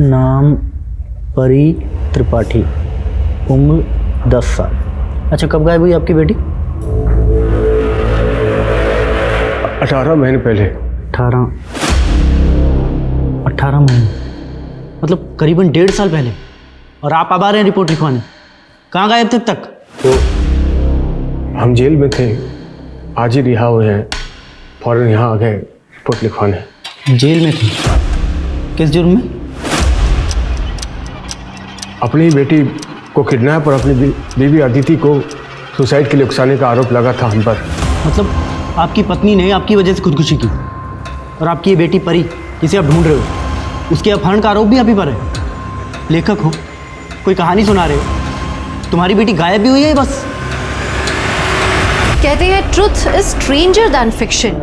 नाम परी त्रिपाठी, उम्र 10 साल। अच्छा, कब गायब हुई आपकी बेटी? 18 महीने पहले। 18 महीने, मतलब करीबन 1.5 साल पहले। और आप अब आ रहे हैं रिपोर्ट लिखवाने? कहाँ गायब थे अब तक? तो हम जेल में थे, आज ही रिहा हुए हैं, फौरन यहाँ आ गए रिपोर्ट लिखवाने। जेल में थे? किस जुर्म में? अपनी बेटी को किडनैप और अपनी बीवी अदिति को सुसाइड के लिए उकसाने का आरोप लगा था हम पर। मतलब आपकी पत्नी ने आपकी वजह से खुदकुशी की, और आपकी ये बेटी परी जिसे आप ढूंढ रहे हो, उसके अपहरण का आरोप भी आप ही पर है। लेखक हो, कोई कहानी सुना रहे हो, तुम्हारी बेटी गायब भी हुई है बस। कहते हैं truth is stranger than fiction,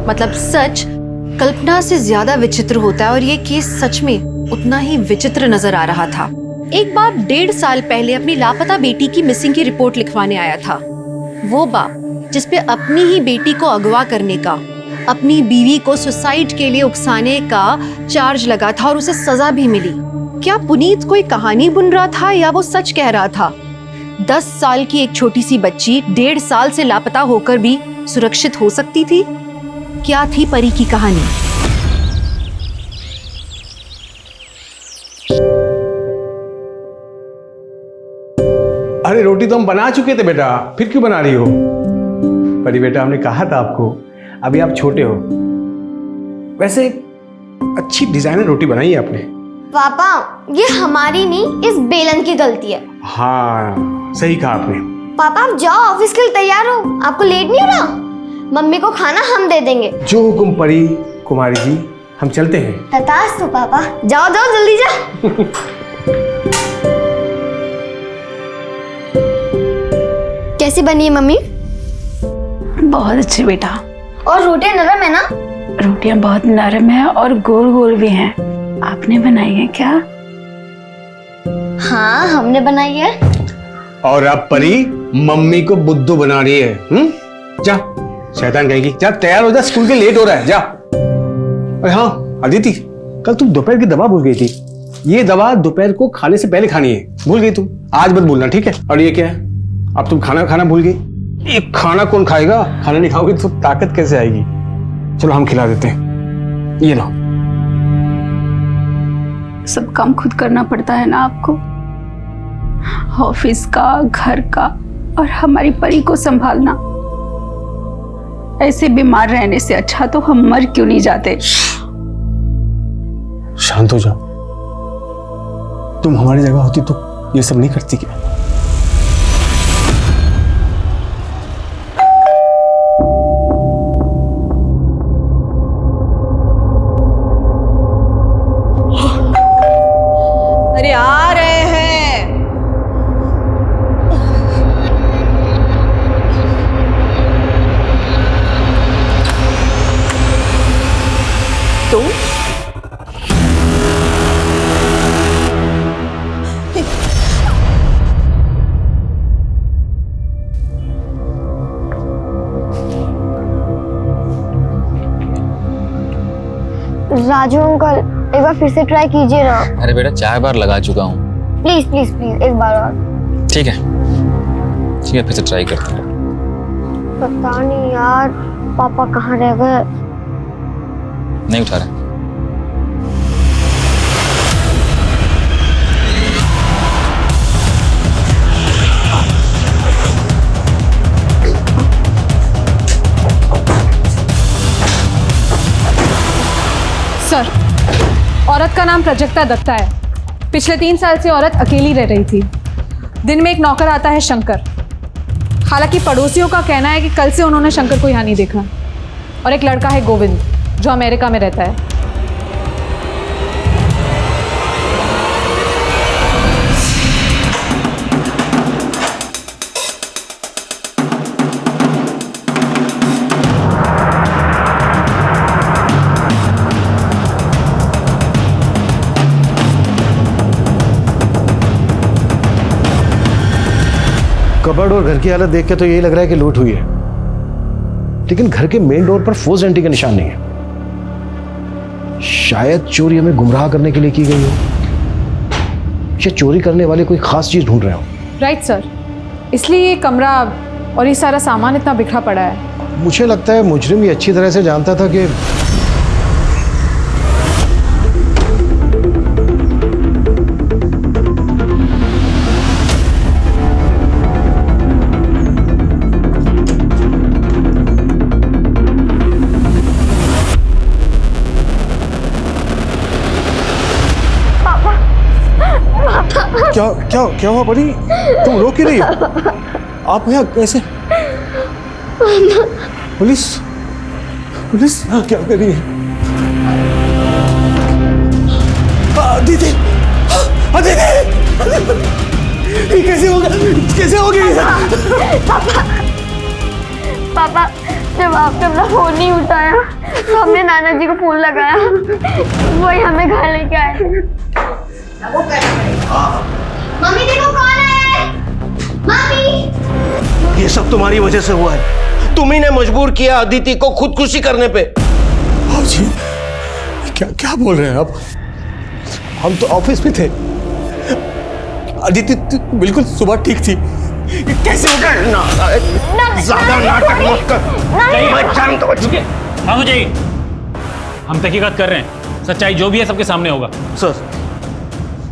मतलब सच कल्पना से ज्यादा विचित्र होता है, और ये केस सच में उतना ही विचित्र नजर आ रहा था। एक बाप 1.5 साल पहले अपनी लापता बेटी की मिसिंग की रिपोर्ट लिखवाने आया था। वो बाप जिसपे अपनी ही बेटी को अगवा करने का, अपनी बीवी को सुसाइड के लिए उकसाने का चार्ज लगा था और उसे सजा भी मिली। क्या पुनीत कोई कहानी बुन रहा था या वो सच कह रहा था? 10 साल की एक छोटी सी बच्ची 1.5 साल से लापता होकर भी सुरक्षित हो सकती थी? क्या थी परी की कहानी? अरे रोटी तो हम बना चुके थे बेटा, फिर क्यों बना रही हो? परी बेटा, हमने कहा था आपको, अभी आप छोटे हो। वैसे अच्छी डिजाइनर रोटी बनाई है आपने। पापा, ये हमारी नहीं, इस बेलन की गलती है। हाँ, सही कहा आपने। पापा आप जाओ, ऑफिस के लिए तैयार हो, आपको लेट नहीं हो रहा? मम्मी को खाना हम दे देंगे। जो हुकुम परी कुमारी जी, हम चलते हैं। तथास्तु पापा, जाओ जाओ जल्दी जाओ। कैसी बनी है मम्मी? बहुत अच्छी बेटा। और रोटियां नरम है ना? रोटियां बहुत नरम है और गोल गोल भी हैं। आपने बनाई है क्या? हाँ, हमने बनाई है। और अब परी मम्मी को बुद्धू बना रही है। जा, शैतान कहेगी। जा तैयार हो जा, स्कूल के लेट हो रहा है, जा। अरे हाँ अदिति, कल तुम दोपहर की दवा भूल गई थी। ये दवा दोपहर को खाने से पहले खानी है, भूल गई तुम। आज मत भूलना, ठीक है? और ये क्या है? अब तुम खाना खाना भूल गई। ये खाना कौन खाएगा? खाना नहीं खाओगे तो ताकत कैसे आएगी? चलो हम खिला देते हैं, ये लो। सब काम खुद करना पड़ता है ना आपको, ऑफिस का, घर का, और हमारी परी को संभालना। ऐसे बीमार रहने से अच्छा तो हम मर क्यों नहीं जाते? शांत हो जाओ। तुम हमारी जगह होती तो ये सब नहीं करती क्या? अरे आ रहे हैं। तुम? राजू अंकल, एक बार फिर से ट्राई कीजिए ना। अरे बेटा 4 बार लगा चुका हूँ। प्लीज प्लीज प्लीज, एक बार और। ठीक है, फिर से ट्राई करते हैं। पता नहीं यार, पापा कहाँ रह गए? नहीं उठा रहे। सर, औरत का नाम प्राजक्ता दत्ता है। पिछले 3 साल से औरत अकेली रह रही थी। दिन में एक नौकर आता है शंकर। हालांकि पड़ोसियों का कहना है कि कल से उन्होंने शंकर को यहाँ नहीं देखा। और एक लड़का है गोविंद, जो अमेरिका में रहता है। कबर्ड और घर की हालत देख के तो यही लग रहा है कि लूट हुई है, लेकिन घर के मेन डोर पर फोर्स एंट्री का निशान नहीं है। शायद चोरी हमें गुमराह करने के लिए की गई हो। ये चोरी करने वाले कोई खास चीज ढूंढ रहे हो। राइट सर, इसलिए ये कमरा और ये सारा सामान इतना बिखरा पड़ा है। मुझे लगता है मुजरिम ये अच्छी तरह से जानता था कि क्या क्या क्या हुआ परी? तुम रो क्यों रही हो? आप यहाँ कैसे? पुलिस पुलिस क्या कर रही है? दीदी दीदी कैसे होगा? कैसे होगी? पापा जब आपने अपना फोन नहीं उठाया तो हमने नाना जी को फोन लगाया, वही हमें घर लेके आए। मम्मी देखो कौन है। मम्मी, ये सब तुम्हारी वजह से हुआ है। तुम्ही ने मजबूर किया अदिति को खुदकुशी करने पे। जी क्या क्या बोल रहे हैं आप? हम तो ऑफिस में थे। अदिति बिल्कुल सुबह ठीक थी। कैसे हो गया? ज्यादा नाटक मत कर। मैं जानता हूं। हाँ हो जाइए, हम तहकीकात कर रहे हैं। सच्चाई जो भी है सबके सामने होगा। सर,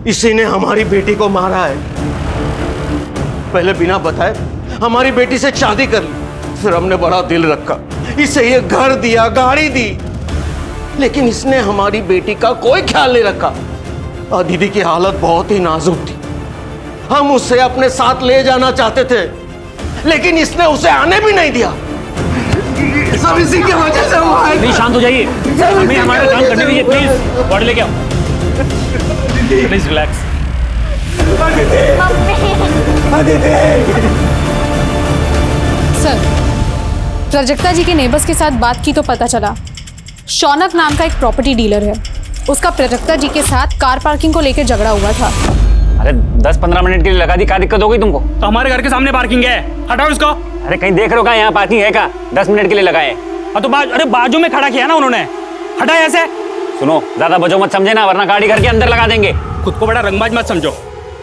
इसी ने हमारी बेटी को मारा है। पहले बिना बताए हमारी बेटी से शादी कर ली, फिर हमने बड़ा दिल रखा, इसे ये घर दिया, गाड़ी दी, लेकिन इसने हमारी बेटी का कोई ख्याल नहीं रखा। दीदी की हालत बहुत ही नाजुक थी। हम उसे अपने साथ ले जाना चाहते थे, लेकिन इसने उसे आने भी नहीं दिया। सब इसी की वजह से हुआ है। प्लीज शांत हो जाइए, हमें हमारा काम करने दीजिए। प्लीज बॉडी लेके आओ। Please relax. सर, प्राजक्ता जी के नेबर्स के साथ बात की तो पता चला शौनक नाम का एक प्रॉपर्टी डीलर है, उसका प्राजक्ता जी के साथ कार पार्किंग को लेकर झगड़ा हुआ था। अरे 10-15 मिनट के लिए लगा दी, क्या दिक्कत हो गई तुमको? तो हमारे घर के सामने पार्किंग है, हटाओ इसको। अरे कहीं देख रहे हो क्या यहाँ पार्किंग है क्या? 10 मिनट के लिए लगाए। तो अरे बाजू में खड़ा किया ना उन्होंने, हटा ऐसे। सुनो, ज्यादा बजो मत समझे ना, वरना गाड़ी घर के अंदर लगा देंगे। खुद को बड़ा रंगबाज मत समझो,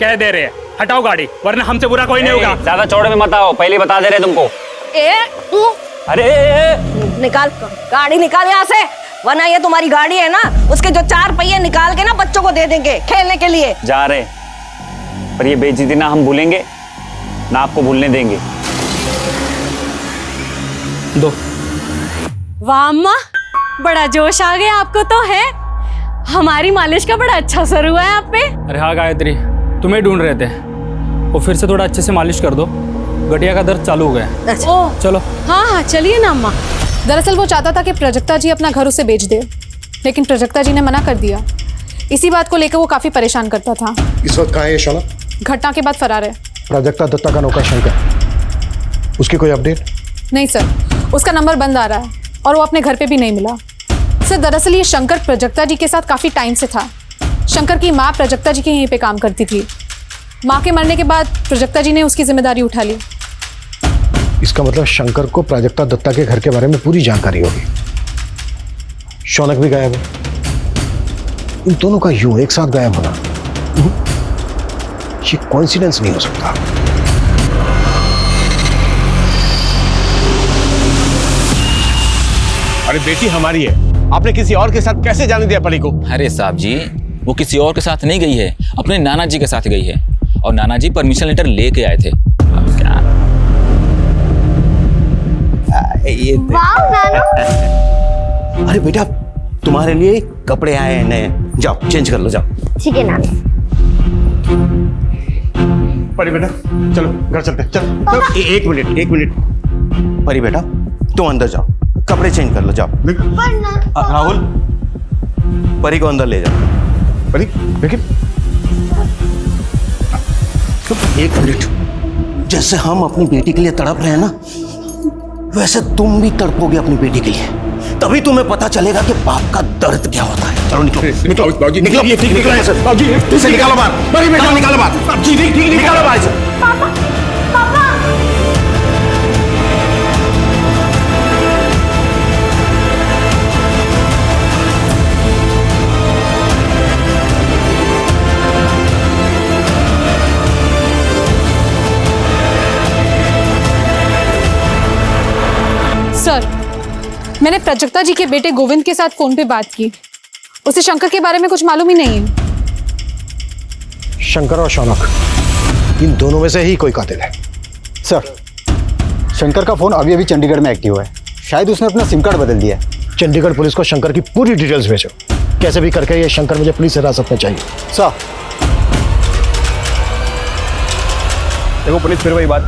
कह दे रहे हैं हटाओ गाड़ी, वरना हमसे बुरा कोई नहीं होगा। ज्यादा चौड़े में मत आओ, पहले बता दे रहे तुमको। अरे निकाल गाड़ी, निकाल यहाँ से, वरना ये तुम्हारी गाड़ी है ना, उसके जो 4 पहिए निकाल के ना बच्चों को दे देंगे खेलने के लिए। जा रहे, पर ये बेइज्जती ना हम भूलेंगे ना आपको भूलने देंगे। दो। वाह अम्मा, बड़ा जोश आ गया आपको तो है। हमारी मालिश का बड़ा अच्छा असर हुआ है आप पे। अरे हाँ गायत्री, तुम्हें ढूंढ रहे थे, वो फिर से थोड़ा अच्छे से मालिश कर दो, गठिया का दर्द चालू हो गया। अच्छा। चलो। हाँ हाँ चलिए ना अम्मा। दरअसल वो चाहता था कि प्राजक्ता जी अपना घर उसे बेच दे, लेकिन प्राजक्ता जी ने मना कर दिया। इसी बात को लेकर वो काफी परेशान करता था। इस वक्त कहाँ है शौनक? घटना के बाद फरार है। प्राजक्ता दत्ता का नौकर शंकर, उसकी कोई अपडेट? नहीं सर, उसका नंबर बंद आ रहा है और वो अपने घर पे भी नहीं मिला। सर दरअसल ये शंकर प्राजक्ता जी के साथ काफी टाइम से था। शंकर की माँ प्राजक्ता जी के यहीं पे काम करती थी। माँ के मरने के बाद प्राजक्ता जी ने उसकी जिम्मेदारी उठा ली। इसका मतलब शंकर को प्राजक्ता दत्ता के घर के बारे में पूरी जानकारी होगी। शौनक भी गायब है। इन दोनों का यूं एक साथ गायब होना ये कोइंसिडेंस नहीं हो सकता। अरे बेटी हमारी है, आपने किसी और के साथ कैसे जाने दिया परी को? अरे साहब जी, वो किसी और के साथ नहीं गई है, अपने नाना जी के साथ गई है, और नाना जी परमिशन लेटर लेके आए थे। अब क्या? वाह नानू। अरे बेटा, तुम्हारे लिए कपड़े आए हैं नए, जाओ चेंज कर लो, जाओ। ठीक है नानू। परी बेटा चलो घर चलते हैं, चल। एक मिनट परी बेटा, तुम अंदर जाओ, कपड़े चेंज कर लो, जाओ। राहुल, परी को अंदर ले जाओ। परी लेकिन एक मिनट, जैसे हम अपनी बेटी के लिए तड़प रहे हैं ना, वैसे तुम भी तड़पोगे अपनी बेटी के लिए, तभी तुम्हें पता चलेगा कि बाप का दर्द क्या होता है। चलो निकलो, निकलो बाबूजी, निकलो, निकलो यहाँ से। बाबूजी इसे निकालो बाहर, परी बेटा निकालो बाहर। बाबूजी निकालो बाहर से। पापा पापा सर, मैंने प्राजक्ता जी के बेटे गोविंद के साथ फोन पे बात की। उसे शंकर के बारे में कुछ मालूम ही नहीं है। शंकर और शौनक, इन दोनों में से ही कोई कातिल है। सर, शंकर का फोन अभी अभी चंडीगढ़ में एक्टिव है। शायद उसने अपना सिम कार्ड बदल दिया है। चंडीगढ़ पुलिस को शंकर की पूरी डिटेल्स भेजो। कैसे भी करके ये शंकर मुझे पुलिस हिरासत में चाहिए। सर, देखो पुलिस, फिर वही बात।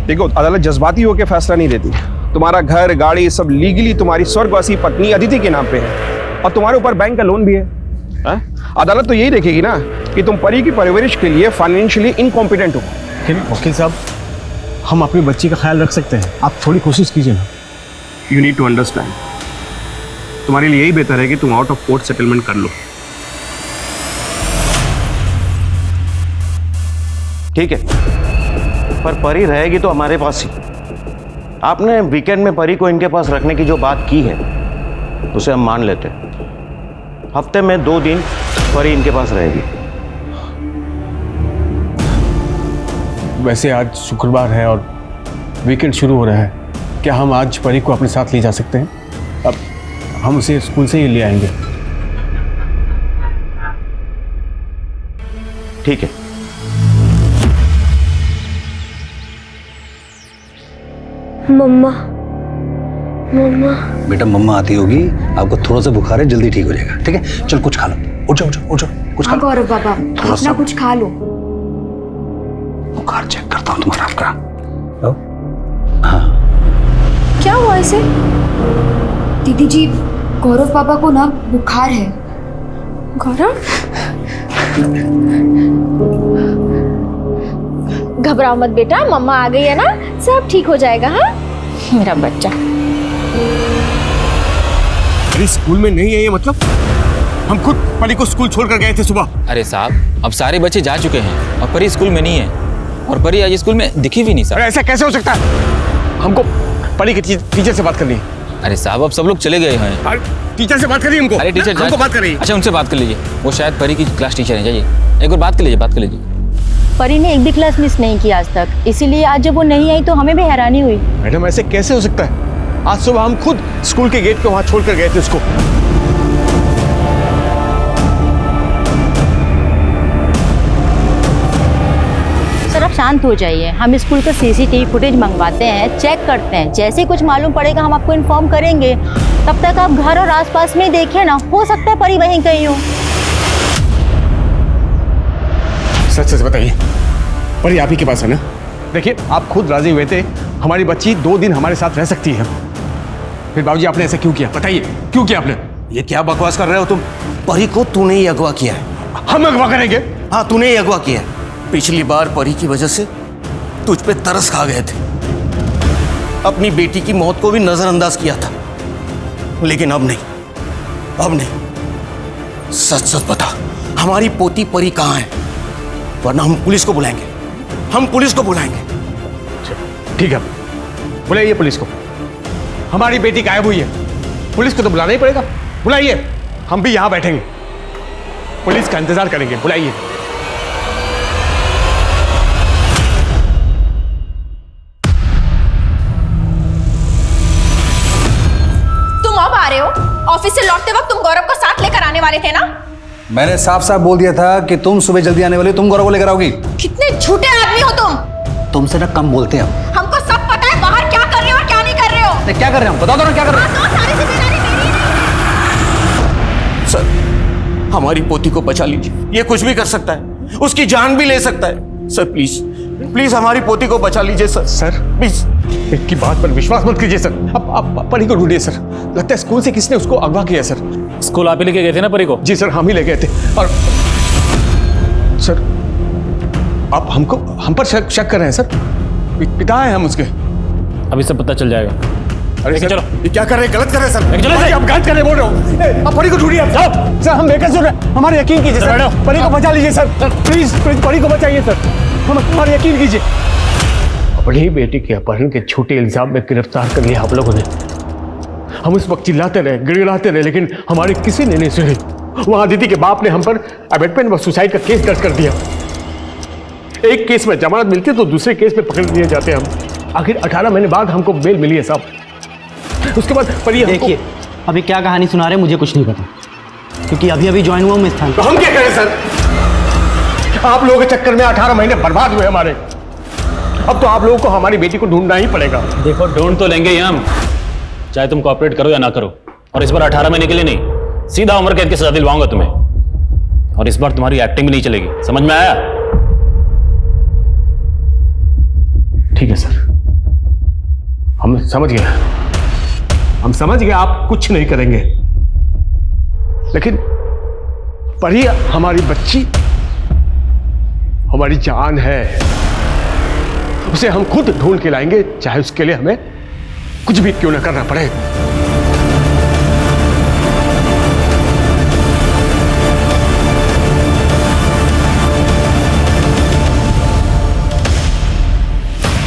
देखो, अदालत जज्बाती होकर फैसला नहीं देती। तुम्हारा घर, गाड़ी सब लीगली तुम्हारी स्वर्गवासी पत्नी अदिति के नाम पे है और तुम्हारे ऊपर बैंक का लोन भी है। अदालत तो यही देखेगी ना कि तुम परी की परवरिश के लिए फाइनेंशियली इनकॉम्पिटेंट हो। वकील साहब, हम अपनी बच्ची का ख्याल रख सकते हैं, आप थोड़ी कोशिश कीजिए ना। यू नीड टू अंडरस्टैंड, तुम्हारे लिए यही बेहतर है कि तुम आउट ऑफ कोर्ट सेटलमेंट कर लो। ठीक है, पर परी रहेगी तो हमारे पास ही। आपने वीकेंड में परी को इनके पास रखने की जो बात की है उसे हम मान लेते हैं। हफ्ते में 2 दिन परी इनके पास रहेगी। वैसे आज शुक्रवार है और वीकेंड शुरू हो रहा है, क्या हम आज परी को अपने साथ ले जा सकते हैं? अब हम उसे स्कूल से ही ले आएंगे। ठीक है। मम्मा, मम्मा। बेटा मम्मा आती होगी, आपको थोड़ा सा बुखार है, जल्दी ठीक हो जाएगा। ठीक है, चल कुछ खा लो। उठ जाओ, उठ जाओ, कुछ खा लो। गौरव बाबा, अपना कुछ खा लो। बुखार चेक करता हूँ तुम्हारा आपका। हाँ, क्या हुआ इसे? दीदी जी, गौरव पापा को ना बुखार है। गौरव, घबराओ मत बेटा, मम्मा आ गई है ना, सब ठीक हो जाएगा। हाँ मेरा बच्चा। अरे स्कूल में नहीं है ये मतलब? हम खुद परी को स्कूल छोड़कर गए थे सुबह। अरे साहब, अब सारे बच्चे जा चुके हैं और परी स्कूल में नहीं है, और परी आज स्कूल में दिखी भी नहीं सर। अरे ऐसा कैसे हो सकता है? हमको परी के टीचर से बात करनी है। अरे साहब, अब सब लोग चले गए हैं। टीचर से बात करिए हमको। अरे टीचर हमको बात करिए। अच्छा, उनसे बात कर लीजिए, वो शायद परी की क्लास टीचर है। जाइए एक बार बात कर लीजिए, बात कर लीजिए। परी ने एक भी क्लास मिस नहीं की आज तक, इसीलिए आज जब वो नहीं आई तो हमें भी हैरानी हुई। मैडम, ऐसे कैसे हो सकता है? आज सुबह हम खुद स्कूल के गेट पे वहां छोड़कर गए थे उसको। सर आप शांत हो जाइए, हम स्कूल का सीसीटीवी फुटेज मंगवाते हैं, चेक करते हैं। जैसे ही कुछ मालूम पड़ेगा हम आपको इन्फॉर्म करेंगे। तब तक आप घर और आसपास में देखिए ना, हो सकता है परी वहीं कहीं हो। सच सच बताइए, परी आप ही के पास है ना? देखिए, आप खुद राजी हुए थे हमारी बच्ची 2 दिन हमारे साथ रह सकती है। फिर बाबूजी आपने ऐसा क्यों किया? बताइए क्यों किया आपने? ये क्या बकवास कर रहे हो तुम? परी को तूने ही अगवा किया है। हम अगवा करेंगे? हाँ, तूने ही अगवा किया है। पिछली बार परी की वजह से तुझ पे तरस खा गए थे, अपनी बेटी की मौत को भी नजरअंदाज किया था, लेकिन अब नहीं, अब नहीं। सच सच बता, हमारी पोती परी कहाँ है? वरना हम पुलिस को बुलाएंगे, हम पुलिस को बुलाएंगे। ठीक है, बुलाइए पुलिस को। हमारी बेटी गायब हुई है, पुलिस को तो बुलाना ही पड़ेगा। बुलाइए, हम भी यहां बैठेंगे, पुलिस का इंतजार करेंगे। बुलाइए। तुम अब आ रहे हो? ऑफिस से लौटते वक्त तुम गौरव को साथ लेकर आने वाले थे ना? मैंने साफ साफ बोल दिया था कि तुम सुबह जल्दी आने वाली, तुम गौरव को लेकर आओगी। कितने झूठे आदमी हो तुम। तुमसे ना कम बोलते हैं हम। हमको सब पता है बाहर क्या कर रहे हो और क्या नहीं कर रहे हो। क्या कर रहे हैं हम? बताओ तो ना क्या कर रहे हैं। सारी जिम्मेदारी मेरी है। सर, हमारी पोती को बचा लीजिए। ये कुछ भी कर सकता है, उसकी जान भी ले सकता है। सर प्लीज, प्लीज हमारी पोती को बचा लीजिए सर। सर प्लीज, इनकी बात पर विश्वास मत कीजिए सर। अब परी को ढूंढिए सर। लगता है स्कूल से किसने उसको अगवा किया सर। स्कूल आप ही लेके गए थे ना परी को? जी सर, हम ही ले गए थे। और सर, आप हम पर शक कर रहे हैं सर? पिता है हम उसके। अभी सब पता चल जाएगा। अरे सर, चलो, ये क्या कर रहे हैं? गलत कर रहे हैं सर। चलो आप गलत कर रहे बोल रहे हो। आप परी को ढूंढिए। आप सर, हम बेकसूर रहे, हमारे यकीन कीजिए सर। परी को बचा लीजिए सर, प्लीज प्लीज परी को बचाइए सर, हमारे यकीन कीजिए। अपनी बेटी के अपहरण के झूठे इल्जाम में गिरफ्तार कर लिया आप लोगों ने। हम उस वक्त चिल्लाते रहे, गिड़गिड़ाते रहे, लेकिन हमारे किसी ने नहीं सुनी। वहां दीदी के बाप ने हम पर अबेटमेंट व सुसाइड का केस दर्ज कर दिया। एक केस में जमानत मिलती है तो दूसरे केस में पकड़ लिए जाते हैं हम। आखिर 18 महीने बाद हमको बेल मिली है साहब। उसके बाद परी हमको देखिए अभी क्या कहानी सुना रहे हैं मुझे कुछ नहीं पता, क्योंकि अभी अभी ज्वाइन हुआ हूँ इस स्थान तो हम क्या करें सर? आप लोगों के चक्कर में 18 महीने बर्बाद हुए हमारे। अब तो आप लोगों को हमारी बेटी को ढूंढना ही पड़ेगा। देखो ढूंढ तो लेंगे ही हम, चाहे तुम कॉपरेट करो या ना करो। और इस बार 18 महीने के लिए नहीं, सीधा उम्र कैद की सजा दिलवाऊंगा तुम्हें। और इस बार तुम्हारी एक्टिंग भी नहीं चलेगी, समझ में आया? ठीक है सर, हम समझ गए, हम समझ गए आप कुछ नहीं करेंगे, लेकिन परी हमारी बच्ची, हमारी जान है, उसे हम खुद ढूंढ के लाएंगे, चाहे उसके लिए हमें कुछ भी क्यों ना करना पड़े।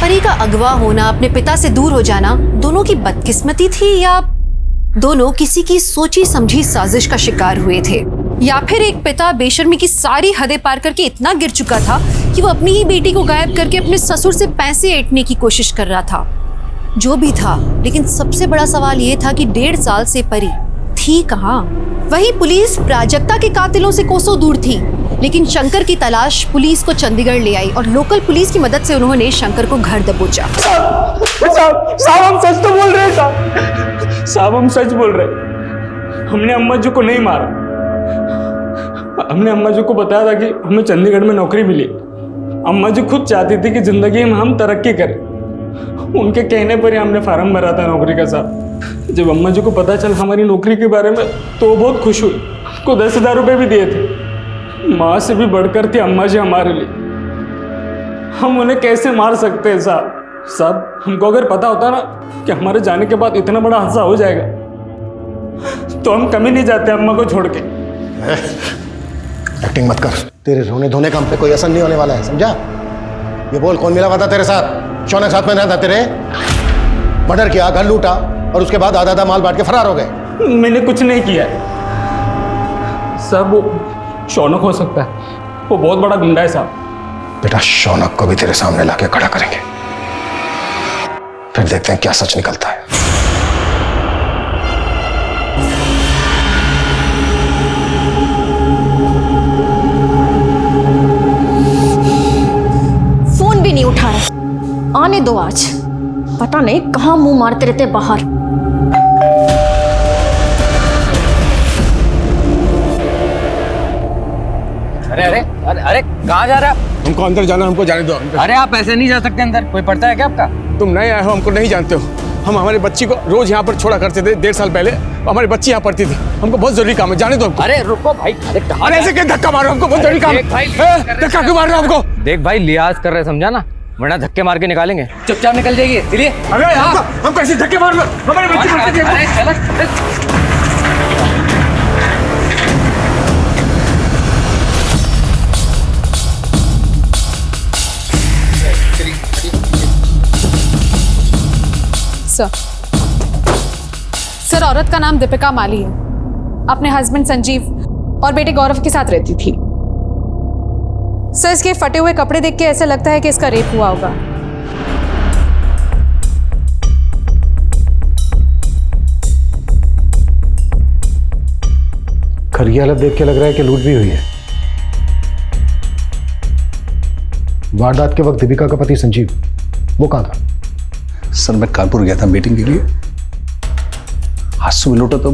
परी का अगवा होना, अपने पिता से दूर हो जाना, दोनों की बदकिस्मती थी या दोनों किसी की सोची समझी साजिश का शिकार हुए थे, या फिर एक पिता बेशर्मी की सारी हदें पार करके इतना गिर चुका था कि वो अपनी ही बेटी को गायब करके अपने ससुर से पैसे ऐंठने की कोशिश कर रहा था। जो भी था, लेकिन सबसे बड़ा सवाल ये था कि 1.5 साल से परी थी कहाँ? वही पुलिस प्राजक्ता के कातिलों से कोसों दूर थी, लेकिन शंकर की तलाश पुलिस को चंडीगढ़ ले आई और लोकल पुलिस की मदद से उन्होंने शंकर को घर दबोचा। साहब हम सच तो बोल रहे हैं साहब, साहब हम सच बोल रहे हैं। हमने अम्मा जी को नहीं मारा, हमने अम्मा जी को बताया था कि हमें चंडीगढ़ में नौकरी मिली। अम्मा जी खुद चाहती थी कि जिंदगी में हम तरक्की करें, उनके कहने पर ही हमने फार्म भरा था नौकरी का साहब। जब अम्मा जी को पता चला हमारी नौकरी के बारे में तो बहुत खुश हुई, को 10,000 रुपये भी दिए थे। माँ से भी बढ़कर थी अम्मा जी हमारे लिए। हम उन्हें कैसे मार सकते हैं साहब? साहब हमको अगर पता होता ना कि हमारे जाने के बाद इतना बड़ा हादसा हो जाएगा तो हम कभी नहीं जाते अम्मा को छोड़ के। एक्टिंग मत कर, तेरे रोने धोने का हम पे कोई असर नहीं होने वाला है, समझा? ये बोल कौन मिला हुआ था तेरे साथ? शौनक साथ में ना था तेरे? मर्डर किया, घर लूटा और उसके बाद आधा माल बांट के फरार हो गए। मैंने कुछ नहीं किया साहब, वो शौनक हो सकता है, वो बहुत बड़ा गुंडा है साहब। बेटा शौनक को भी तेरे सामने लाके खड़ा करेंगे, फिर देखते हैं क्या सच निकलता है। फोन भी नहीं उठा रहा, आने दो आज, पता नहीं कहां मुंह मारते रहते बाहर। अरे अरे अरे अरे कहाँ जा रहे हैं? हमको अंदर जाना, हमको जाने दो। अरे आप ऐसे नहीं जा सकते अंदर, कोई पड़ता है क्या आपका? तुम नए आए हो, हमको नहीं जानते हो। हम हमारी बच्ची को रोज यहाँ पर छोड़ा करते थे, 1.5 साल पहले हमारी बच्ची यहाँ पढ़ती थी। हमको बहुत जरूरी काम है, जाने दो हमको। अरे रुको भाई, अरे ऐसे क्या धक्का मारो, हमको बहुत जरूरी काम है। धक्का क्यों मार रहे हो हमको? देख भाई लिहाज कर रहे, समझा ना, वरना धक्के मार के निकालेंगे। चुपचाप निकल जाइए, चलिए। अरे हम कैसे धक्के मार रहे हो? हमारी बच्ची पढ़ती थी। सर औरत का नाम दीपिका माली है, अपने हस्बैंड संजीव और बेटे गौरव के साथ रहती थी। सर इसके फटे हुए कपड़े देख के ऐसा लगता है कि इसका रेप हुआ होगा। घर की हालत देख के लग रहा है कि लूट भी हुई है। वारदात के वक्त दीपिका का पति संजीव वो कहाँ था? सर मैं कानपुर गया था मीटिंग के लिए, आज सुबह लौटा तो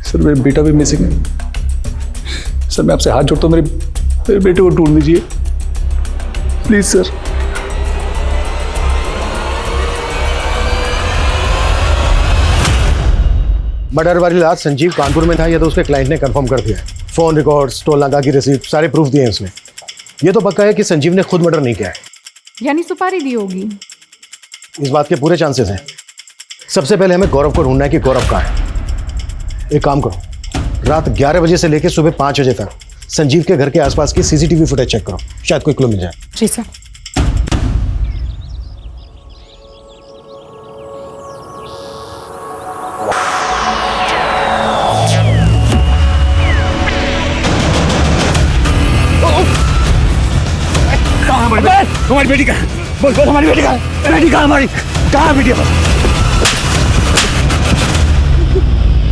सर मेरा बेटा भी मिसिंग है। सर मैं आपसे हाथ जोड़ता हूँ, मेरे बेटे को ढूंढ लीजिए प्लीज सर। मर्डर वाली रात संजीव कानपुर में था, यह तो उसके क्लाइंट ने कंफर्म कर दिया है। फोन रिकॉर्ड्स, टोल नाका की रिसीप्ट, सारे प्रूफ दिए हैं उसने। ये तो पक्का है कि संजीव ने खुद मर्डर नहीं किया है। यानी सुपारी दी होगी? इस बात के पूरे चांसेस हैं। सबसे पहले हमें गौरव को ढूंढना है कि गौरव कहाँ है। एक काम करो, रात 11 बजे से लेकर सुबह 5 बजे तक संजीव के घर के आसपास की सीसीटीवी फुटेज चेक करो, शायद कोई क्लू मिल जाए। जी सर। हमारी बेटी का बोल, हमारी बेटी का हमारी कहाँ वीडियो?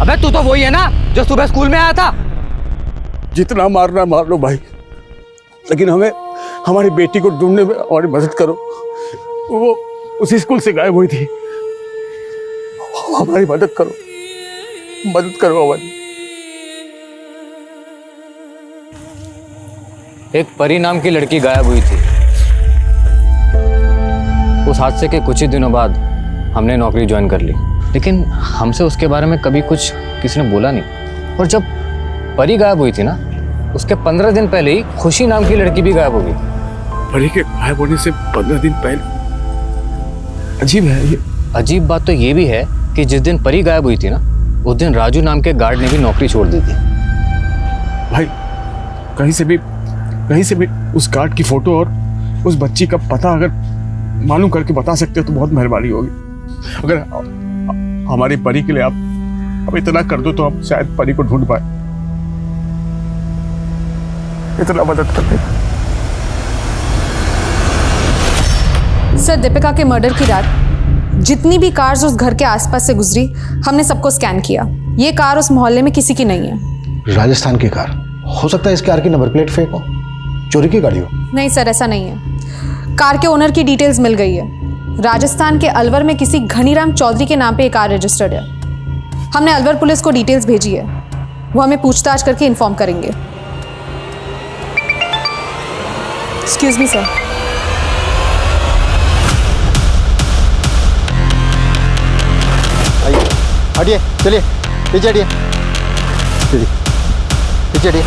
अबे तू तो वही है ना जो सुबह स्कूल में आया था। जितना मारना मार लो भाई, लेकिन हमें हमारी बेटी को ढूंढने में हमारी मदद करो। वो उसी स्कूल से गायब हुई थी, हमारी मदद करो, मदद करो हमारी। एक परी नाम की लड़की गायब हुई थी। उस हादसे के कुछ ही दिनों बाद हमने नौकरी ज्वाइन कर ली, लेकिन हमसे उसके बारे में कभी कुछ किसी ने बोला नहीं। और जब परी गायब हुई थी ना, उसके 15 दिन पहले ही खुशी नाम की लड़की भी गायब हो गई। परी के गायब होने से 15 दिन पहले? अजीब है ये। अजीब बात तो ये भी है कि जिस दिन परी गायब हुई थी ना, उस दिन राजू नाम के गार्ड ने भी नौकरी छोड़ दी थी। भाई कहीं से भी उस गार्ड की फोटो और उस बच्ची का पता अगर मालूम करके बता सकते हो तो बहुत मेहरबानी होगी। अगर हमारी परी के लिए आप इतना कर दो तो हम शायद परी को ढूंढ पाए। इतना मदद कर दे। सर, दीपिका के मर्डर की रात जितनी भी कार्स उस घर के आसपास से गुजरी, हमने सबको स्कैन किया। ये कार उस मोहल्ले में किसी की नहीं है। राजस्थान की कार हो सकता है, इस कार की नंबर प्लेट फेक हो, चोरी की गाड़ी हो। नहीं सर, ऐसा नहीं है। कार के ओनर की डिटेल्स मिल गई है। राजस्थान के अलवर में किसी घनीराम चौधरी के नाम पे एक कार रजिस्टर्ड है। हमने अलवर पुलिस को डिटेल्स भेजी है, वो हमें पूछताछ करके इन्फॉर्म करेंगे। Excuse me sir. हटिए, चलिए पीछे हटिए, चलिए पीछे हटिए।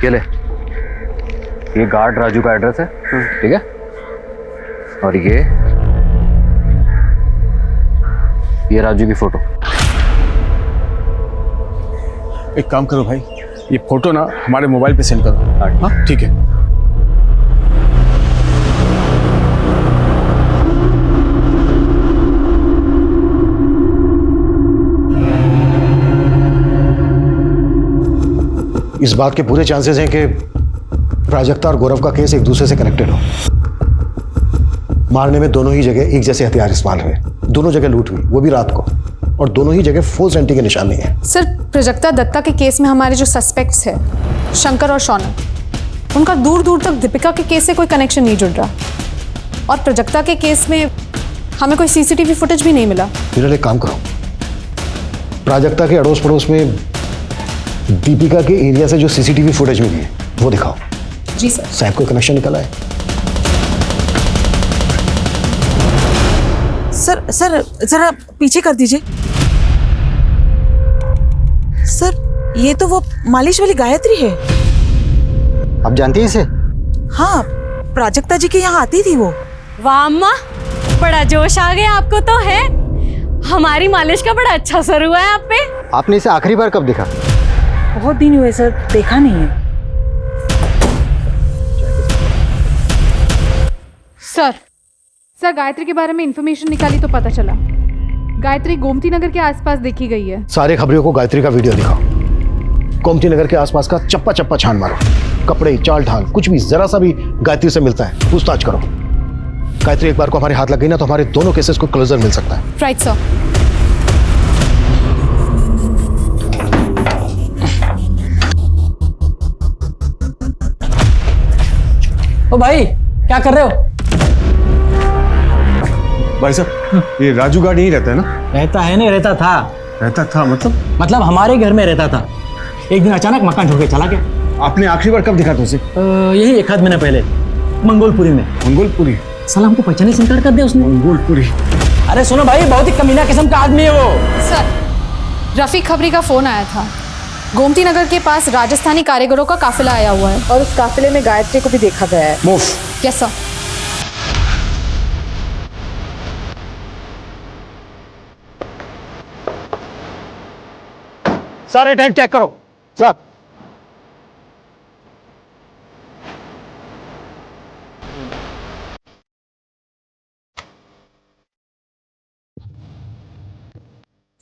ये ले, ये गार्ड राजू का एड्रेस है, ठीक है? और ये राजू की फोटो। एक काम करो भाई, ये फोटो ना हमारे मोबाइल पे सेंड करो। हाँ ठीक है। इस बात के पूरे चांसेस हैं कि प्राजक्ता और गौरव का केस एक दूसरे से कनेक्टेड हो। मारने में दोनों ही जगह एक जैसे हथियार इस्तेमाल हुए, दोनों जगह लूट हुई, वो भी रात को, और दोनों ही जगह फोर्स एंट्री के निशान नहीं है। सर, प्राजक्ता दत्ता के केस में हमारे जो सस्पेक्ट्स हैं, शंकर और शौनक, उनका दूर दूर तक दीपिका के केस से कोई कनेक्शन नहीं जुड़ रहा। और प्राजक्ता के केस में हमें कोई सीसीटीवी फुटेज भी नहीं मिला। फिर एक काम करो, प्राजक्ता के अड़ोस पड़ोस में दीपिका के एरिया से जो सीसीटीवी फुटेज मिली है वो दिखाओ। जी सर। शायद कोई कनेक्शन निकला है। सर जरा पीछे कर दीजिए। सर, ये तो वो मालिश वाली गायत्री है। आप जानती हैं इसे? हाँ, प्राजक्ता जी के यहाँ आती थी वो। वाह अम्मा, बड़ा जोश आ गया आपको तो है। हमारी मालिश का बड़ा अच्छा असर हुआ है आप पे। आपने इसे आखिरी बार कब देखा? बहुत दिन हुए सर, देखा नहीं है। सर गायत्री के बारे में इंफॉर्मेशन निकाली तो पता चला गायत्री गोमती नगर के आसपास देखी गई है। सारे खबरियों को गायत्री का वीडियो दिखाओ। गोमती नगर के आसपास का चप्पा चप्पा छान मारो, कपड़े, चाल ढाल, कुछ भी जरा सा भी गायत्री से मिलता है पूछताछ करो। गायत्री एक बार को हमारे हाथ लग गई ना तो हमारे दोनों केसेस को क्लोजर मिल सकता है। Right sir. ओ भाई, क्या कर रहे हो? भाई साहब, ये राजू गार्ड यहीं रहता है ना? रहता है नहीं, रहता था। रहता था मतलब हमारे घर में रहता था। एक दिन अचानक मकान छोड़ के चला गया। आपने आखिरी बार कब दिखा था उसे? यही 1 आध महीना पहले, मंगोलपुरी में। मंगोलपुरी? साला हमको पहचाने से इनकार कर दिया उसने। मंगोलपुरी? अरे सुनो भाई, बहुत ही कमीना किस्म का आदमी है वो। सर, रफीक खबरी का फोन आया था। गोमती नगर के पास राजस्थानी कारीगरों का काफिला आया हुआ है और उस काफिले में गायत्री को भी देखा गया है। मूव। Yes sir. सारे टैंक चेक करो। सर,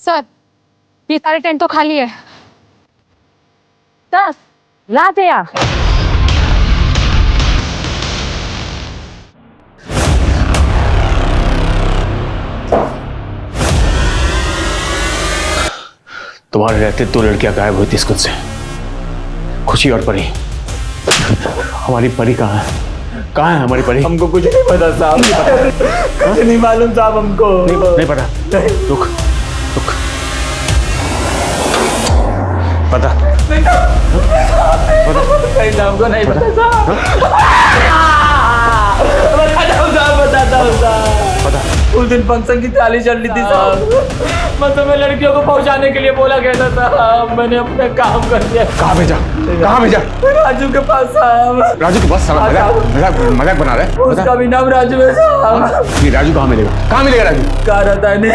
सर, ये सारे टेंट तो खाली है। ला दे यार। तुम्हारे रहते 2 लड़कियां गायब हुई थी स्कूल से, खुशी और परी। हमारी परी कहाँ है? कहाँ है हमारी परी? हमको कुछ नहीं पता साहब, कुछ नहीं मालूम साहब हमको। नहीं पता? रुक रुक, पता हमको नहीं पता साहब। बताता हूँ साहब। उस दिन फंक्शन की ताली चल रही थी साहब, मैं तुम्हें लड़कियों को पहुंचाने के लिए बोला गया था साहब, मैंने अपना काम कर दिया। कहाँ भेजा? कहाँ भेजा? राजू के पास साहब। राजू तो बस मजाक बना रहा है। उसका भी नाम राजू है साहब। ये राजू कहाँ मिलेगा? कहाँ मिलेगा राजू? कहाँ रहता है नहीं,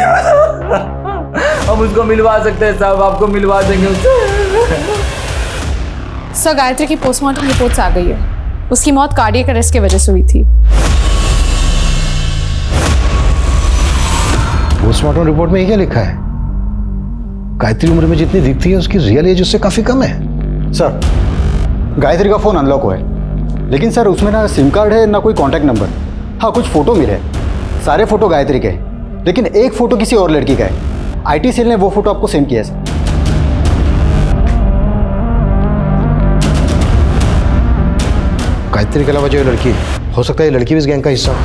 हम उसको मिलवा सकते हैं साहब, आपको मिलवा देंगे उससे। सर गायत्री की पोस्टमार्टम रिपोर्ट्स आ गई है। उसकी मौत कार्डियक अरेस्ट की वजह से हुई थी। पोस्टमार्टम रिपोर्ट में ये क्या लिखा है? गायत्री उम्र में जितनी दिखती है उसकी रियल एज उससे काफी कम है। सर गायत्री का फोन अनलॉक हुआ है, लेकिन सर उसमें ना सिम कार्ड है ना कोई कांटेक्ट नंबर। हाँ कुछ फोटो मिले, सारे फोटो गायत्री के, लेकिन एक फोटो किसी और लड़की का है। आईटी सेल ने वो फोटो आपको सेंड किया है सर। गायत्री के अलावा जो ये लड़की है, हो सकता है ये लड़की भी इस गैंग का हिस्सा हो।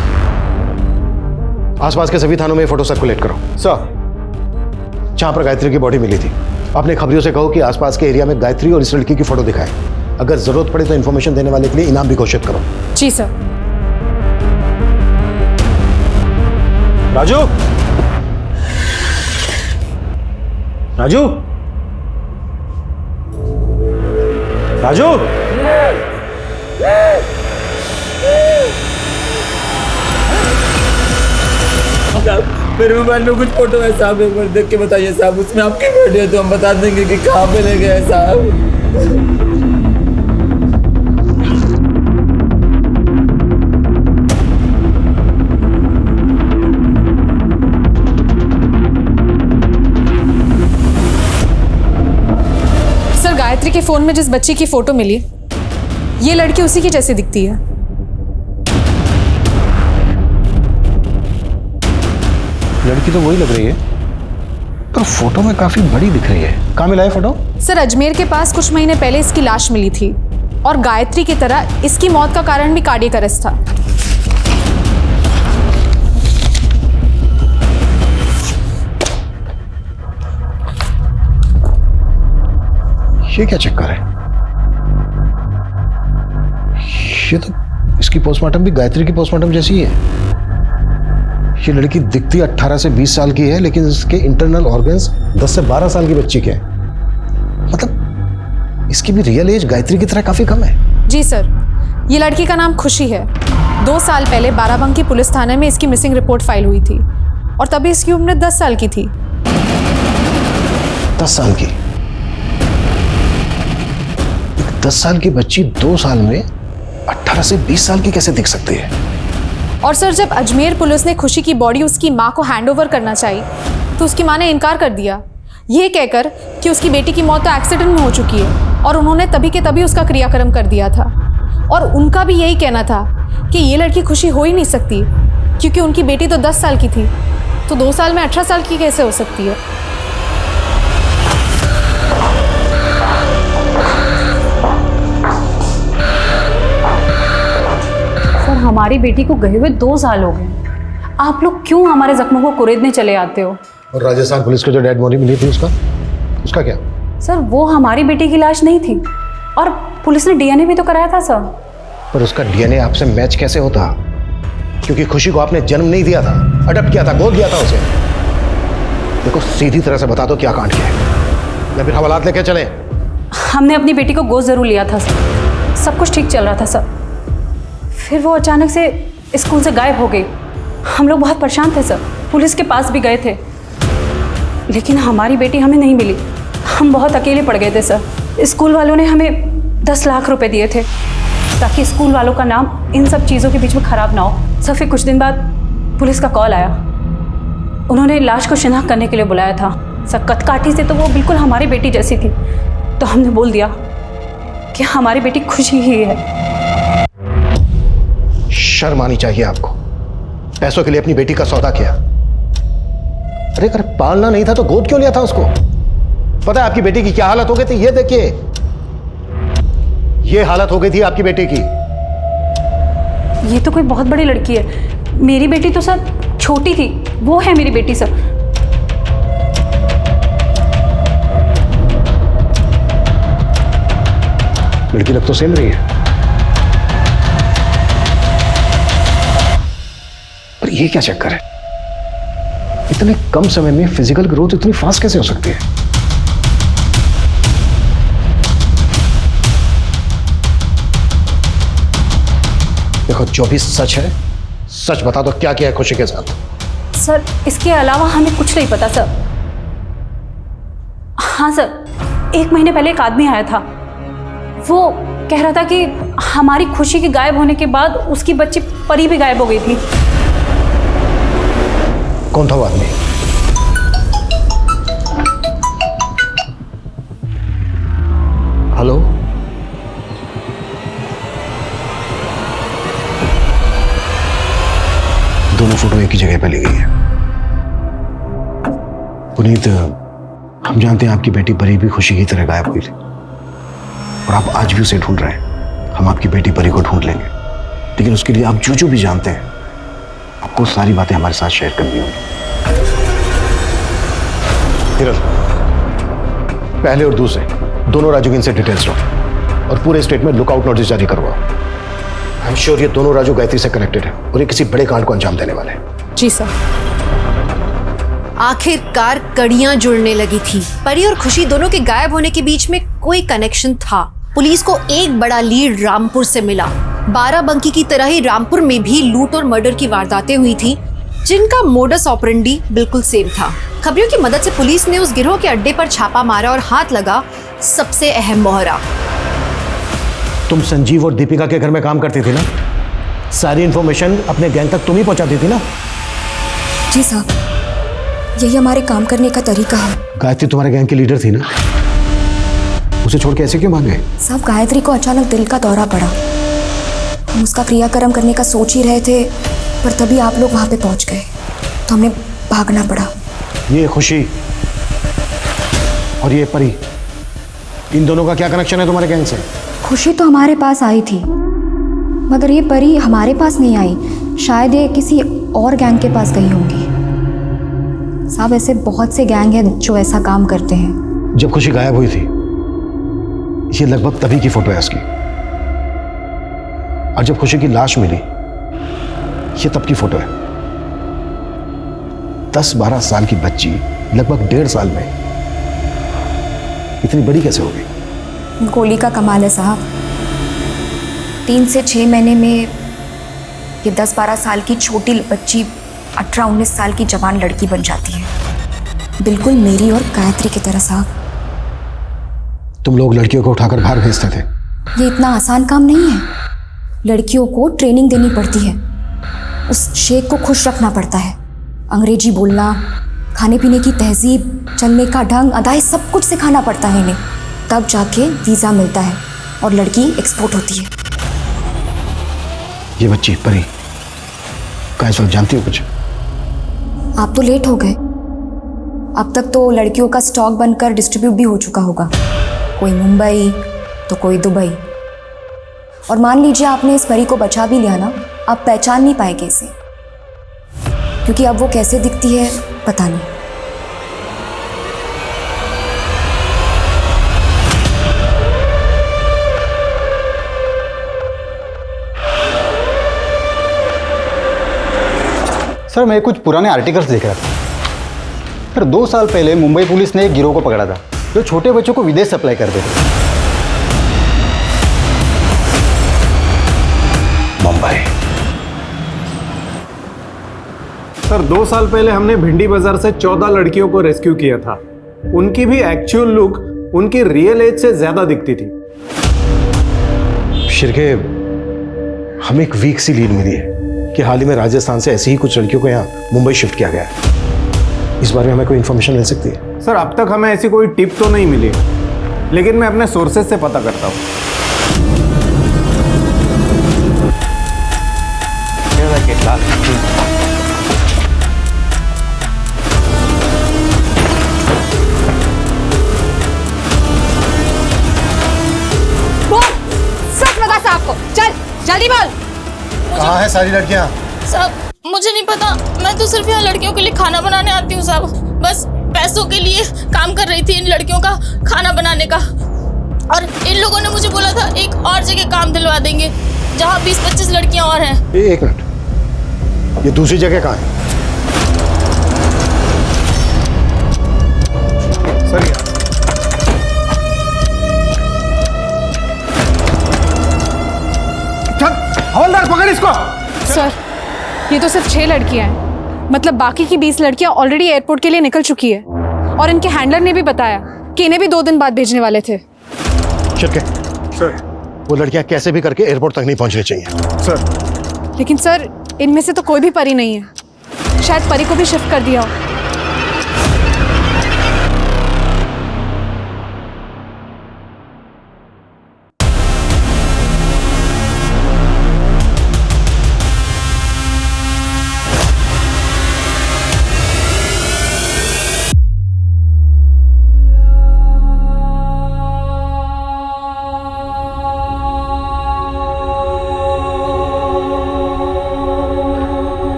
आसपास के सभी थानों में फोटो सर्कुलेट करो। सर जहां पर गायत्री की बॉडी मिली थी, अपने खबरियों से कहो कि आसपास के एरिया में गायत्री और इस लड़की की फोटो दिखाएं। अगर जरूरत पड़े तो इन्फॉर्मेशन देने वाले के लिए इनाम भी घोषित करो। जी सर। राजू, राजू, राजू, मेरे मोबाइल में कुछ फोटो है साहब, एक बार देख के बताइए साहब, उसमें आपकी वीडियो तो हम बता देंगे कि कहाँ पे ले गए साहब। सर गायत्री के फोन में जिस बच्ची की फोटो मिली, ये लड़की उसी की जैसी दिखती है। लड़की तो वही लग रही है, पर फोटो में काफी बड़ी दिख रही है। कहाँ मिला है फोटो? सर अजमेर के पास कुछ महीने पहले इसकी लाश मिली थी, और गायत्री की तरह इसकी मौत का कारण भी कार्डियक अरेस्ट था। ये क्या चक्कर है? ये तो इसकी पोस्टमार्टम भी गायत्री की पोस्टमार्टम जैसी है। ये लड़की दिखती 18 से 20 साल की है, लेकिन इसके इंटरनल ऑर्गन्स 10 से 12 साल की बच्ची के हैं। मतलब इसकी भी रियल एज गायत्री की तरह काफी कम है। जी सर, ये लड़की का नाम खुशी है। 2 साल पहले बाराबंकी पुलिस थाने में इसकी मिसिंग रिपोर्ट फाइल हुई थी, और तभी इसकी उम्र 10 साल की थी। 10 साल की? 10 साल की बच्ची 2 साल में 18 से 20 साल की कैसे दिख सकती है? और सर जब अजमेर पुलिस ने खुशी की बॉडी उसकी माँ को हैंडओवर करना चाहिए, तो उसकी माँ ने इनकार कर दिया, ये कहकर कि उसकी बेटी की मौत तो एक्सीडेंट में हो चुकी है, और उन्होंने तभी के तभी उसका क्रियाक्रम कर दिया था। और उनका भी यही कहना था कि ये लड़की खुशी हो ही नहीं सकती, क्योंकि उनकी बेटी तो 10 साल की थी, तो 2 साल में 18 साल की कैसे हो सकती है? हमारी बेटी को गए हुए 2 साल हो गए, आप लोग क्यों हमारे जख्मों को कुरेदने चले आते हो? और राजस्थान पुलिस को जो डेड बॉडी मिली थी उसका क्या? सर वो हमारी बेटी की लाश नहीं थी, और पुलिस ने डीएनए भी तो कराया था सर। पर उसका डीएनए आपसे मैच कैसे होता? क्योंकि खुशी को आपने जन्म नहीं दिया था, अडॉप्ट किया था, गोद दिया था उसे। देखो सीधी तरह से बता दो क्या कांड किया है, या फिर हवालात लेके चले। हमने अपनी बेटी को गोद जरूर लिया था सर, सब कुछ ठीक चल रहा था सर, फिर वो अचानक से स्कूल से गायब हो गई। हम लोग बहुत परेशान थे सर, पुलिस के पास भी गए थे, लेकिन हमारी बेटी हमें नहीं मिली। हम बहुत अकेले पड़ गए थे सर। स्कूल वालों ने हमें 10 लाख रुपए दिए थे ताकि स्कूल वालों का नाम इन सब चीज़ों के बीच में ख़राब ना हो। सर फिर कुछ दिन बाद पुलिस का कॉल आया, उन्होंने लाश को शिनाख्त करने के लिए बुलाया था। सर कदकाठी से तो वो बिल्कुल हमारी बेटी जैसी थी, तो हमने बोल दिया कि हमारी बेटी खुशी ही है। शर्म आनी चाहिए आपको, पैसों के लिए अपनी बेटी का सौदा किया। अरे अगर पालना नहीं था तो गोद क्यों लिया था उसको? पता है आपकी बेटी की क्या हालत हो गई थी? ये देखिए, ये हालत हो गई थी आपकी बेटी की। ये तो कोई बहुत बड़ी लड़की है। मेरी बेटी तो सर छोटी थी, वो है मेरी बेटी सर। लड़की लग तो सेम रही है, पर ये क्या चक्कर है? इतने कम समय में फिजिकल ग्रोथ इतनी फास्ट कैसे हो सकती है? देखो, जो भी सच है सच बता दो, क्या किया है खुशी के साथ? सर इसके अलावा हमें कुछ नहीं पता सर। हाँ सर, 1 महीने पहले एक आदमी आया था। वो कह रहा था कि हमारी खुशी के गायब होने के बाद उसकी बच्ची परी भी गायब हो गई थी। कौन था वो आदमी? हेलो, दोनों फोटो एक ही जगह पे ली गई है। पुनीत, हम जानते हैं आपकी बेटी परी भी खुशी की तरह गायब हुई थी और आप आज भी उसे ढूंढ रहे हैं। हम आपकी बेटी परी को ढूंढ लेंगे, लेकिन उसके लिए आप जो भी जानते हैं आपको सारी बातें हमारे साथ शेयर करनी होगी। हिरल, पहले और दूसरे दोनों राजू की इनसे डिटेल्स लो और पूरे स्टेट में लुकआउट नोटिस जारी करवाओ। आई एम श्योर ये दोनों राजू गायत्री से कनेक्टेड है और ये किसी बड़े कांड को अंजाम देने वाले हैं। जी सर। आखिरकार कड़ियां जुड़ने लगी थी। परी और खुशी दोनों के गायब होने के बीच में कोई कनेक्शन था। पुलिस को एक बड़ा लीड रामपुर से मिला। बाराबंकी की तरह ही रामपुर में भी लूट और मर्डर की वारदातें हुई थी, जिनका मोडस ऑपरेंडी बिल्कुल सेम था। खबरों की मदद से पुलिस ने उस गिरोह के अड्डे पर छापा मारा और हाथ लगा सबसे अहम मोहरा। तुम संजीव और दीपिका के घर में काम करती थी ना? सारी इंफॉर्मेशन अपने गैंग तक तुम ही पहुंचाती थी ना? जी साहब, यही हमारे काम करने का तरीका है। गायत्री तुम्हारे गैंग की लीडर थी ना? उसे छोड़ के ऐसे क्यों भाग गए? साहब, गायत्री को अचानक दिल का दौरा पड़ा। हम उसका क्रियाक्रम करने का सोच ही रहे थे, पर तभी आप लोग वहां पे पहुंच गए तो हमें भागना पड़ा। ये खुशी और ये परी, इन दोनों का क्या कनेक्शन है तुम्हारे गैंग से? खुशी तो हमारे पास आई थी, मगर ये परी हमारे पास नहीं आई। शायद ये किसी और गैंग के पास गई होंगी। साहब, ऐसे बहुत से गैंग हैं जो ऐसा काम करते हैं। जब खुशी गायब हुई थी, ये लगभग तभी की फोटो है उसकी। और जब खुशी की लाश मिली, ये तब की फोटो है। 10-12 साल की बच्ची लगभग 1.5 साल में इतनी बड़ी कैसे हो गई? गोली का कमाल है साहब। 3 से 6 महीने में ये 10-12 साल की छोटी बच्ची 18-19 साल की जवान लड़की बन जाती है, बिल्कुल मेरी और गायत्री की तरह। साहब, तुम लोग लड़कियों को उठाकर बाहर भेजते थे? ये इतना आसान काम नहीं है। लड़कियों को ट्रेनिंग देनी पड़ती है, उस शेख को खुश रखना पड़ता है। अंग्रेजी बोलना, खाने पीने की तहजीब, चलने का ढंग, अदाएं, सब कुछ सिखाना पड़ता है इन्हें। तब जाके वीज़ा मिलता है और लड़की एक्सपोर्ट होती है। ये बच्ची परी का इस वक्त जानती हो कुछ? आप तो लेट हो गए। अब तक तो लड़कियों का स्टॉक बनकर डिस्ट्रीब्यूट भी हो चुका होगा, कोई मुंबई तो कोई दुबई। और मान लीजिए आपने इस परी को बचा भी लिया ना, आप पहचान नहीं पाएंगे इसे, क्योंकि अब वो कैसे दिखती है पता नहीं। सर, मैं कुछ पुराने आर्टिकल्स देख रहा था। सर, 2 साल पहले मुंबई पुलिस ने एक गिरोह को पकड़ा था जो छोटे बच्चों को विदेश सप्लाई करते थे। मुंबई। सर, 2 साल पहले हमने भिंडी बाजार से 14 लड़कियों को रेस्क्यू किया था। उनकी भी एक्चुअल लुक उनकी रियल एज से ज्यादा दिखती थी। शिरके, हमें एक वीक सी लीड मिली है कि हाल ही में राजस्थान से ऐसी ही कुछ लड़कियों को यहाँ मुंबई शिफ्ट किया गया है। इस बारे में हमें कोई इन्फॉर्मेशन मिल सकती है? सर, अब तक हमें ऐसी कोई टिप तो नहीं मिली, लेकिन मैं अपने सोर्सेज से पता करता हूँ। कहाँ है सारी लड़कियाँ? साहब मुझे नहीं पता, मैं तो सिर्फ यहाँ लड़कियों के लिए खाना बनाने आती हूँ साहब। बस पैसों के लिए काम कर रही थी इन लड़कियों का खाना बनाने का। और इन लोगों ने मुझे बोला था एक और जगह काम दिलवा देंगे जहाँ 20-25 लड़कियाँ और हैं। एक मिनट, ये दूसरी जगह कहाँ है? सर हवलदार पकड़ इसको। सर ये तो सिर्फ 6 लड़कियां हैं, मतलब बाकी की 20 लड़कियां ऑलरेडी एयरपोर्ट के लिए निकल चुकी है। और इनके हैंडलर ने भी बताया कि इन्हें भी 2 दिन बाद भेजने वाले थे। शिर्के, सर वो लड़कियां कैसे भी करके एयरपोर्ट तक नहीं पहुंचनी चाहिए। सर लेकिन सर इनमें से तो कोई भी परी नहीं है, शायद परी को भी शिफ्ट कर दिया हो।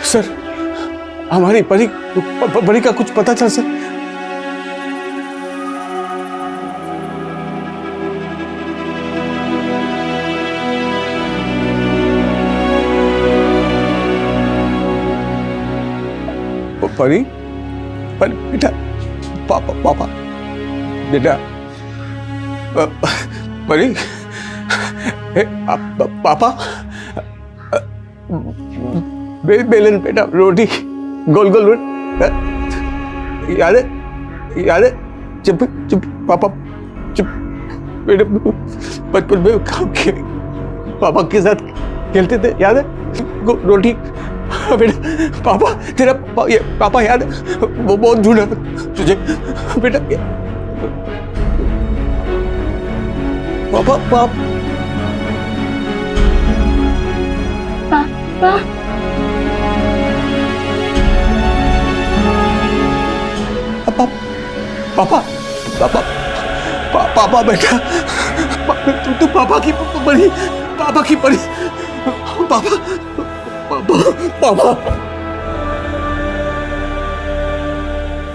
सर हमारी परी परी का कुछ पता चल सर? परी बेटा, पापा बेटा, परी पापा बेलन बेटा, रोटी गोल गोल याद है जब पापा जब बेटे बचपन में पापा के साथ खेलते थे, याद है? रोटी बेटा, पापा तेरा पापा याद है? वो बहुत ढूंढा तुझे बेटा। पापा पापा पापा पापा पापा बेटा, तू पापा की परी, पापा की परी, पापा पापा।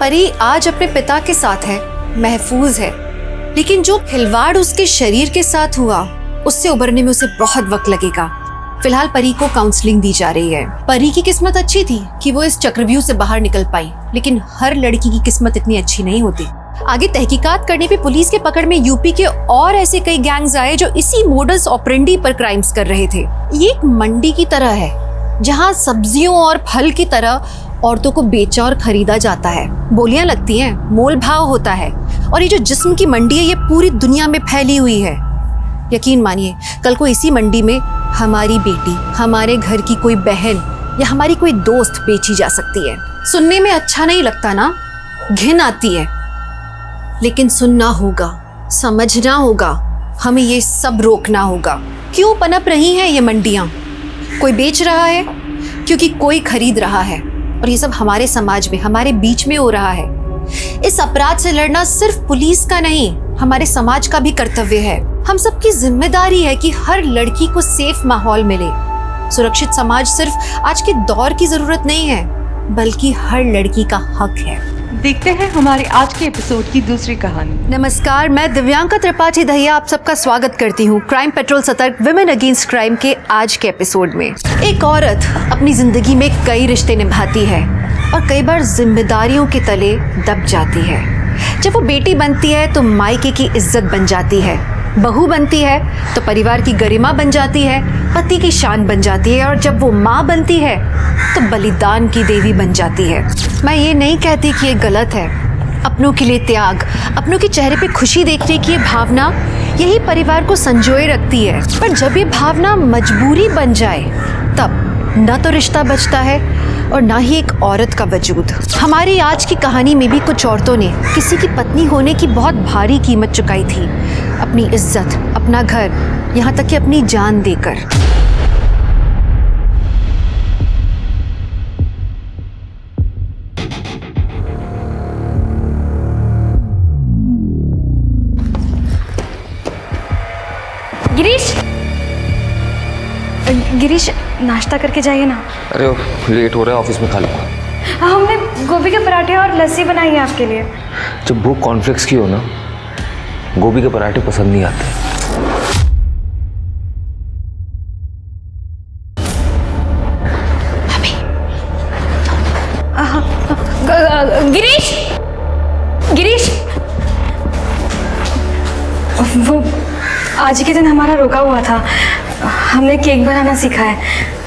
परी आज अपने पिता के साथ है, महफूज है, लेकिन जो खिलवाड़ उसके शरीर के साथ हुआ उससे उबरने में उसे बहुत वक्त लगेगा। फिलहाल परी को काउंसलिंग दी जा रही है। परी की किस्मत अच्छी थी कि वो इस चक्रव्यूह से बाहर निकल पाई, लेकिन हर लड़की की किस्मत इतनी अच्छी नहीं होती। आगे तहकीकात करने पे पुलिस के पकड़ में यूपी के और ऐसे कई गैंग्स आए जो इसी मोडस ऑपरेंडी पर क्राइम्स कर रहे थे। ये एक मंडी की तरह है जहाँ सब्जियों और फल की तरह औरतों को बेचा और खरीदा जाता है, बोलियां लगती हैं, मोल भाव होता है। और ये जो जिस्म की मंडी है ये पूरी दुनिया में फैली हुई है। यकीन मानिए कल को इसी मंडी में हमारी बेटी, हमारे घर की कोई बहन या हमारी कोई दोस्त बेची जा सकती है। सुनने में अच्छा नहीं लगता ना, घिन आती है, लेकिन सुनना होगा, समझना होगा, हमें ये सब रोकना होगा। क्यों पनप रही हैं ये मंडियां? कोई बेच रहा है क्योंकि कोई खरीद रहा है, और ये सब हमारे समाज में, हमारे बीच में हो रहा है। इस अपराध से लड़ना सिर्फ पुलिस का नहीं, हमारे समाज का भी कर्तव्य है। हम सबकी जिम्मेदारी है कि हर लड़की को सेफ माहौल मिले। सुरक्षित समाज सिर्फ आज के दौर की जरूरत नहीं है, बल्कि हर लड़की का हक है। देखते हैं हमारे आज के एपिसोड की दूसरी कहानी। नमस्कार, मैं दिव्यांका त्रिपाठी दहिया आप सबका स्वागत करती हूँ क्राइम पेट्रोल सतर्क विमेन अगेंस्ट क्राइम के आज के एपिसोड में। एक औरत अपनी जिंदगी में कई रिश्ते निभाती है और कई बार जिम्मेदारियों के तले दब जाती है। जब वो बेटी बनती है तो मायके की इज्जत बन जाती है, बहू बनती है तो परिवार की गरिमा बन जाती है, पति की शान बन जाती है, और जब वो माँ बनती है तो बलिदान की देवी बन जाती है। मैं ये नहीं कहती कि ये गलत है। अपनों के लिए त्याग, अपनों के चेहरे पे खुशी देखने की ये भावना यही परिवार को संजोए रखती है। पर जब ये भावना मजबूरी बन जाए तब न तो रिश्ता बचता है और ना ही एक औरत का वजूद। हमारी आज की कहानी में भी कुछ औरतों ने किसी की पत्नी होने की बहुत भारी कीमत चुकाई थी, अपनी इज्जत, अपना घर, यहाँ तक कि अपनी जान देकर। गिरीश, गिरीश नाश्ता करके जाइए ना। अरे लेट हो रहा है, ऑफिस में खा लूँगा। हमने गोभी के पराठे और लस्सी बनाई है आपके लिए। जब भूख कॉर्नफ्लेक्स की हो ना, गोभी के पराठे पसंद नहीं आते। गिरीश, गिरीश, वो आज के दिन हमारा रुका हुआ था। हमने केक बनाना सीखा है,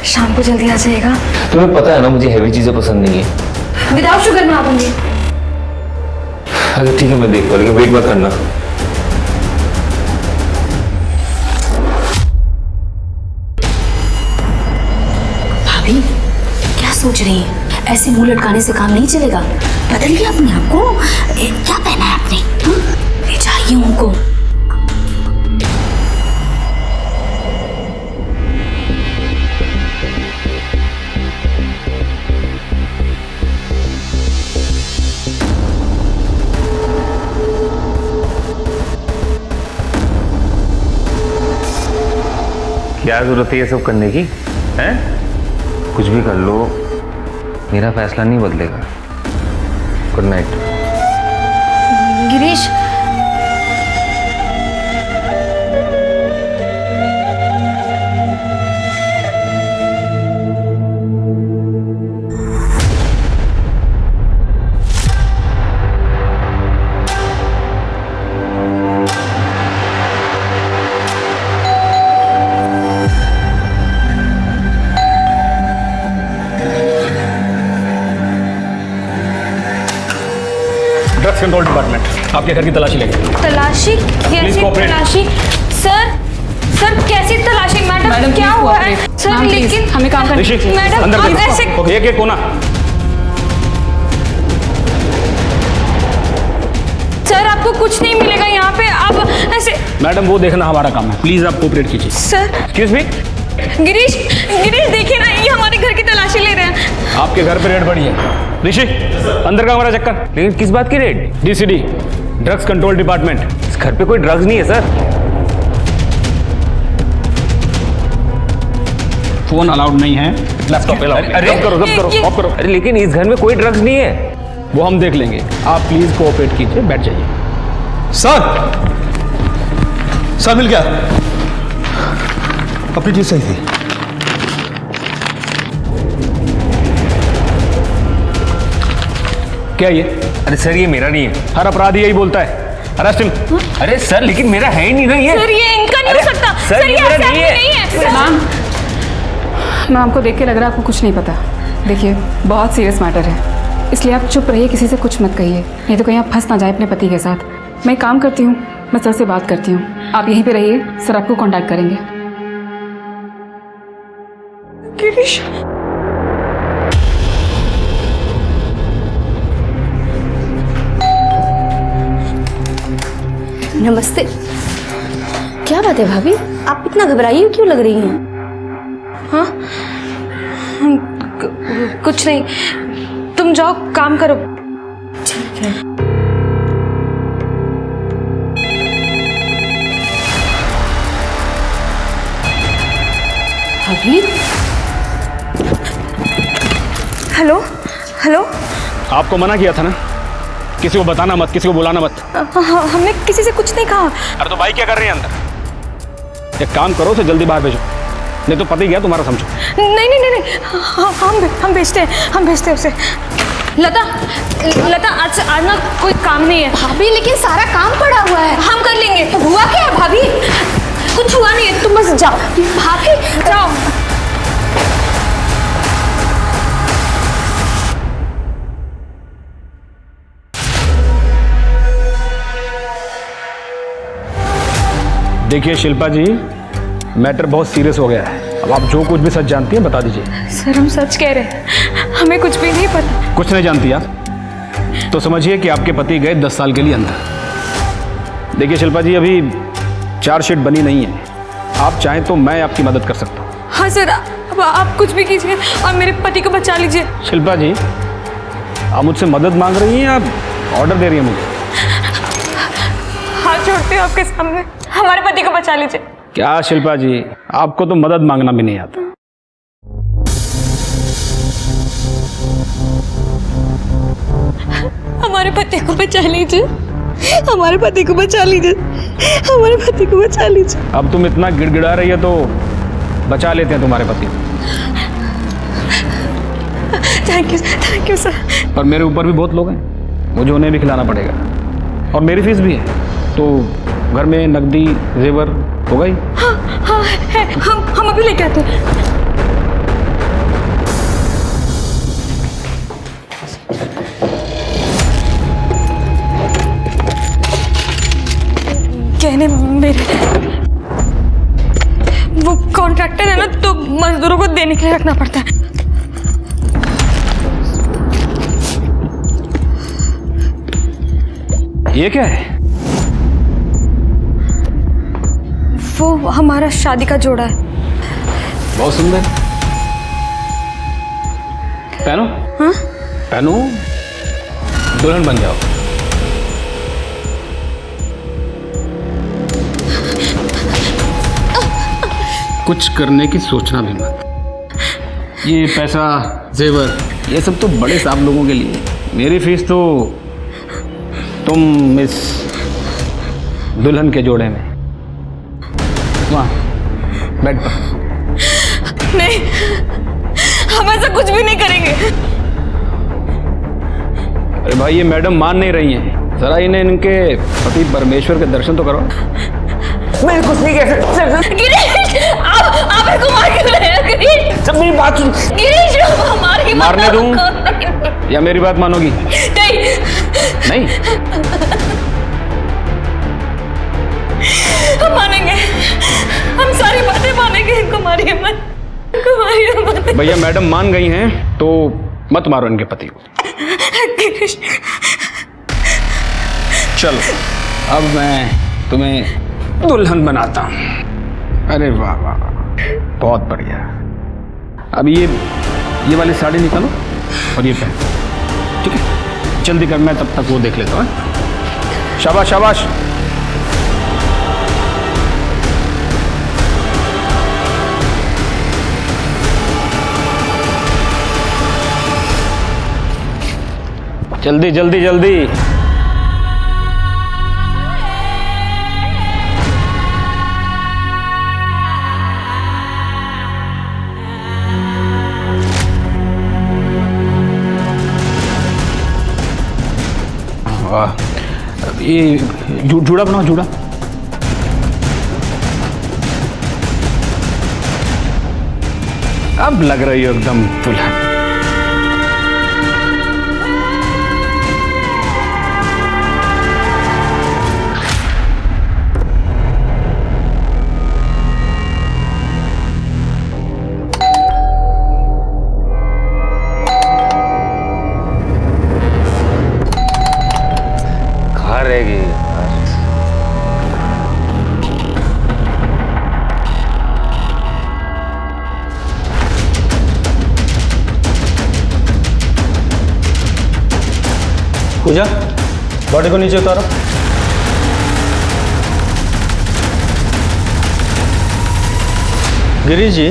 शाम को जल्दी आ जाएगा। तुम्हें पता है ना मुझे हैवी चीजें पसंद नहीं है। विदाउट शुगर बना दूंगी। अच्छा ठीक है, मैं देख पा, लेकिन वेट मत करना। भाभी क्या सोच रही हैं? ऐसे मुंह लटकाने से काम नहीं चलेगा। बदलिए अपने आप को। क्या पहना है आपने? ले जाइए उनको। क्या जरूरत है ये सब करने की? हैं? कुछ भी कर लो, मेरा फैसला नहीं बदलेगा। Good night. Girish, drugs control department आपके घर की तलाशी लेंगे। तलाशी? कैसी तलाशी? सर कैसी तलाशी? मैडम क्या हुआ है? सर लेकिन हमें काम करना है। मैडम अंदर आप ऐसे एक कोना। सर आपको कुछ नहीं मिलेगा यहाँ पे, आप ऐसे। मैडम वो देखना हमारा काम है, प्लीज आप कोऑपरेट कीजिए। Sir excuse me. Girish, Girish देखिए ना, ये हमारे घर की तलाशी ले रहे हैं। आपके घर पे रेड पड़ी है। ऋषि अंदर का हमारा चक्कर। लेकिन किस बात की रेड? डीसीडी, drugs control department. इस घर पे कोई ड्रग्स नहीं है सर। फोन अलाउड नहीं है, लैपटॉप अलाउड। अरे ऑफ करो। अरे लेकिन इस घर में कोई ड्रग्स नहीं है। वो हम देख लेंगे, आप प्लीज कोऑपरेट कीजिए, बैठ जाइए। सर मिल गया। अपनी चीज सही थी। क्या ये? अरे सर ये मेरा नहीं है। हर अपराधी यही बोलता है, अरेस्ट हिम। अरे सर लेकिन मेरा है ही नहीं ना ये। सर ये इनका नहीं हो सकता। सर ये मेरा नहीं है। मैम को देख के लग रहा है आपको कुछ नहीं पता। देखिए बहुत सीरियस मैटर है, इसलिए आप चुप रहिए, किसी से कुछ मत कहिए, नहीं तो कहीं आप फंस ना जाए अपने पति के साथ। मैं काम करती हूँ, मैं सर से बात करती हूँ, आप यहीं पे रहिए, सर आपको कांटेक्ट करेंगे। गिरीश, नमस्ते। क्या बात है भाभी, आप इतना घबराई हो क्यों लग रही हैं? हाँ कुछ नहीं, तुम जाओ काम करो। ठीक है। भाभी, हेलो हेलो। आपको मना किया था ना, किसी को बताना मत, किसी को बुलाना मत। हमने किसी से कुछ नहीं कहा। अरे तो भाई क्या कर रही है अंदर? एक काम करो, उसे जल्दी बाहर भेजो, नहीं तो पता ही गया तुम्हारा, समझो। नहीं नहीं नहीं, नहीं। हम भेजते हैं उसे। लता आज ना कोई काम नहीं है। भाभी लेकिन सारा काम पड़ा हुआ है। हम कर लेंगे। हुआ क्या है भाभी? कुछ हुआ नहीं है, तुम बस जाओ। भाभी जाओ। देखिए शिल्पा जी, मैटर बहुत सीरियस हो गया है। अब आप जो कुछ भी सच जानती हैं बता दीजिए। सर हम सच कह रहे हैं, हमें कुछ भी नहीं पता। कुछ नहीं जानती आप? तो समझिए कि आपके पति गए 10 साल के लिए अंदर। देखिए शिल्पा जी, अभी चार्जशीट बनी नहीं है, आप चाहें तो मैं आपकी मदद कर सकता हूँ। हाँ सर, अब आप कुछ भी कीजिए और मेरे पति को बचा लीजिए। शिल्पा जी, आप मुझसे मदद मांग रही हैं या ऑर्डर दे रही हैं मुझे? हाथ जोड़ते हो आपके सामने, हमारे पति को बचा लीजिए। क्या शिल्पा जी, आपको तो मदद मांगना भी नहीं आता। हमारे पति को बचा लीजिए, हमारे पति को बचा लीजिए, हमारे पति को बचा लीजिए। अब तुम इतना गिड़गिड़ा रही है तो बचा लेते हैं तुम्हारे पति को। Thank you sir. पर मेरे ऊपर भी बहुत लोग हैं, मुझे उन्हें भी खिलाना पड़ेगा और मेरी फीस भी है। तो घर में नकदी जेवर होगा ही? हाँ है, हम अभी लेके आते हैं। कहने मेरे वो कॉन्ट्रैक्टर है ना, तो मजदूरों को देने के लिए रखना पड़ता है। ये क्या है? वो हमारा शादी का जोड़ा है। बहुत सुंदर। पहनो। हाँ? पहनो, दुल्हन बन जाओ। कुछ करने की सोचना भी मत। ये पैसा, जेवर, ये सब तो बड़े साहब लोगों के लिए। मेरी फीस तो तुम इस दुल्हन के जोड़े में, वहाँ बेड पर। नहीं, हम ऐसा कुछ भी नहीं करेंगे। अरे भाई, ये मैडम मान नहीं रही हैं। जरा इन्हें इनके पति परमेश्वर के दर्शन तो करो। मैं कुछ नहीं कह सकता। गिरीश, आप मेरे को मार क्यों रहे हैं? गिरीश, सब मेरी बात सुन। गिरीश, हमारी मारने दूं या मेरी बात मानोगी? नहीं। हम मानेंगे, हम सारी बातें मानेंगे। इनको मारिए मत, इनको मारिए मत। भैया, मैडम मान गई हैं तो मत मारो इनके पति को। गिरीश, चलो, अब मैं तुम्हें दुल्हन बनाता हूँ। अरे वाह वाह, बहुत बढ़िया। अब ये वाली साड़ी निकालो और ये पहन, ठीक है? जल्दी कर, मैं तब तक वो देख लेता हूँ। शाबाश शाबाश। जल्दी जल्दी जल्दी। वाह, ये जूड़ा बनाओ, जूड़ा। अब लग रही हो एकदम दुल्हन। रहेगी पूजा, बॉडी को नीचे उतारो। गिरीश जी,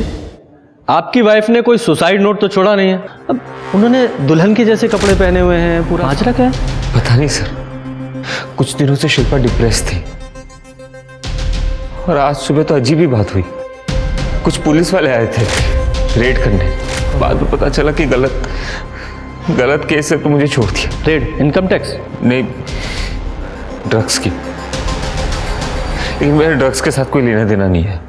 आपकी वाइफ ने कोई सुसाइड नोट तो छोड़ा नहीं है। अब उन्होंने दुल्हन के जैसे कपड़े पहने हुए हैं, पूरा माजरा क्या है? पता नहीं सर, कुछ दिनों से शिल्पा डिप्रेस थी और आज सुबह तो अजीब ही बात हुई। कुछ पुलिस वाले आए थे रेड करने, बाद में पता चला कि गलत केस है तो मुझे छोड़ दिया। रेड? Income tax? नहीं, ड्रग्स की। लेकिन मेरे ड्रग्स के साथ कोई लेना देना नहीं है।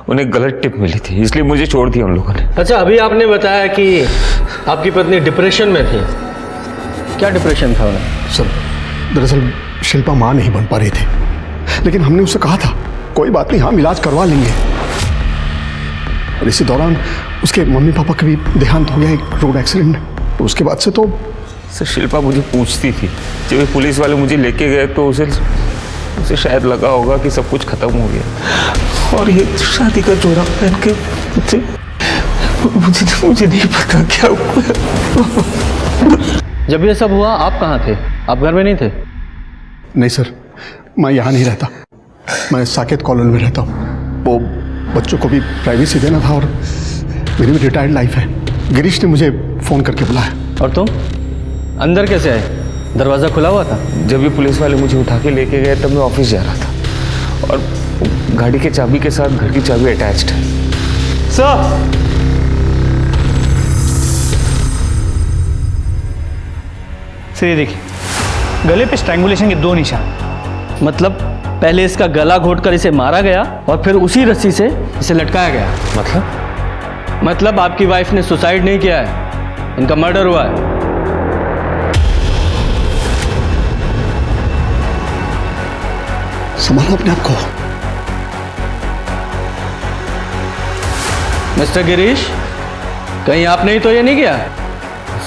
उन्हें गलत टिप मिली थी, इसलिए मुझे छोड़ दिया उन लोगों ने। अच्छा, अभी आपने बताया कि आपकी पत्नी डिप्रेशन में थी। क्या डिप्रेशन था उन्हें? सर, दरअसल शिल्पा माँ नहीं बन पा रही थी, लेकिन हमने उससे कहा था कोई बात नहीं, हम इलाज करवा लेंगे। और इसी दौरान उसके मम्मी पापा का भी देहांत हो गया एक रोड एक्सीडेंट में। तो उसके बाद से तो सर, शिल्पा मुझे पूछती थी, जब ये पुलिस वाले मुझे लेके गए तो उसे शायद लगा होगा कि सब कुछ खत्म हो गया। और ये शादी का जोड़ा पहन के मुझे नहीं पता क्या हुआ। जब ये सब हुआ आप कहाँ थे? आप घर में नहीं थे? नहीं सर, मैं यहाँ नहीं रहता, मैं साकेत कॉलोनी में रहता हूँ। वो बच्चों को भी प्राइवेसी देना था और मेरी भी रिटायर्ड लाइफ है। गिरीश ने मुझे फ़ोन करके बुलाया। और तुम अंदर कैसे आए? दरवाज़ा खुला हुआ था? जब भी पुलिस वाले मुझे उठा के लेके गए तब मैं ऑफिस जा रहा था और गाड़ी के चाबी के साथ घर की चाबी अटैच्ड है। सर, ये देखिए, गले पे स्ट्रैंगुलेशन के 2 निशान। मतलब पहले इसका गला घोटकर इसे मारा गया और फिर उसी रस्सी से इसे लटकाया गया। मतलब आपकी वाइफ ने सुसाइड नहीं किया है, इनका मर्डर हुआ है। संभालो अपने आप को। मिस्टर गिरीश, कहीं आपने ही तो ये नहीं किया?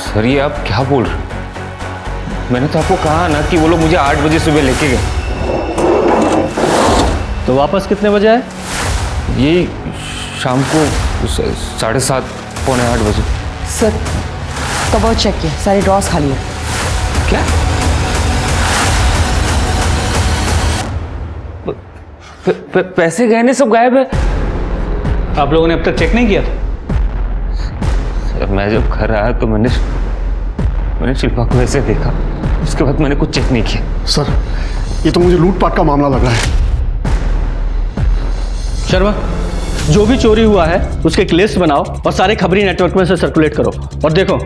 सर ये आप क्या बोल रहे हो? मैंने तो आपको कहा ना कि वो लोग मुझे 8 बजे सुबह लेके गए। तो वापस कितने बजे आए? ये शाम को 7:30 पौने 8 बजे। सर कबर्ड चेक किया, सारे ड्रॉर्स खाली है। क्या? पैसे गहने सब गायब है। आप लोगों ने अब तक चेक नहीं किया था? सर मैं जब घर आया तो मैंने शिल्पा को ऐसे देखा, उसके बाद मैंने कुछ चेक नहीं किया। सर ये तो मुझे लूटपाट का मामला लग रहा है। शर्मा, जो भी चोरी हुआ है उसके एक लिस्ट बनाओ और सारे खबरी नेटवर्क में से सर्कुलेट करो। और देखो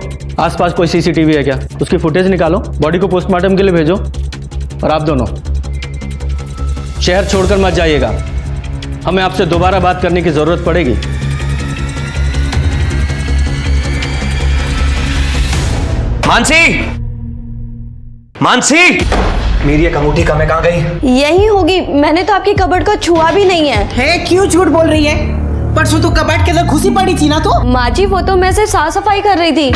आसपास कोई सीसीटीवी है क्या, उसकी फुटेज निकालो, बॉडी को पोस्टमार्टम के लिए भेजो। और आप दोनों शहर छोड़कर मत जाइएगा, हमें आपसे दोबारा बात करने की जरूरत पड़ेगी। मानसी, मेरी एक अंगूठी कहाँ गई? यही होगी, मैंने तो आपकी कबर्ड को छुआ भी नहीं है। क्यों झूठ बोल रही है? परसों तो कबर्ड के अंदर घुसी पड़ी थी ना। तो माँ जी वो तो मैं सिर्फ साफ सफाई कर रही थी।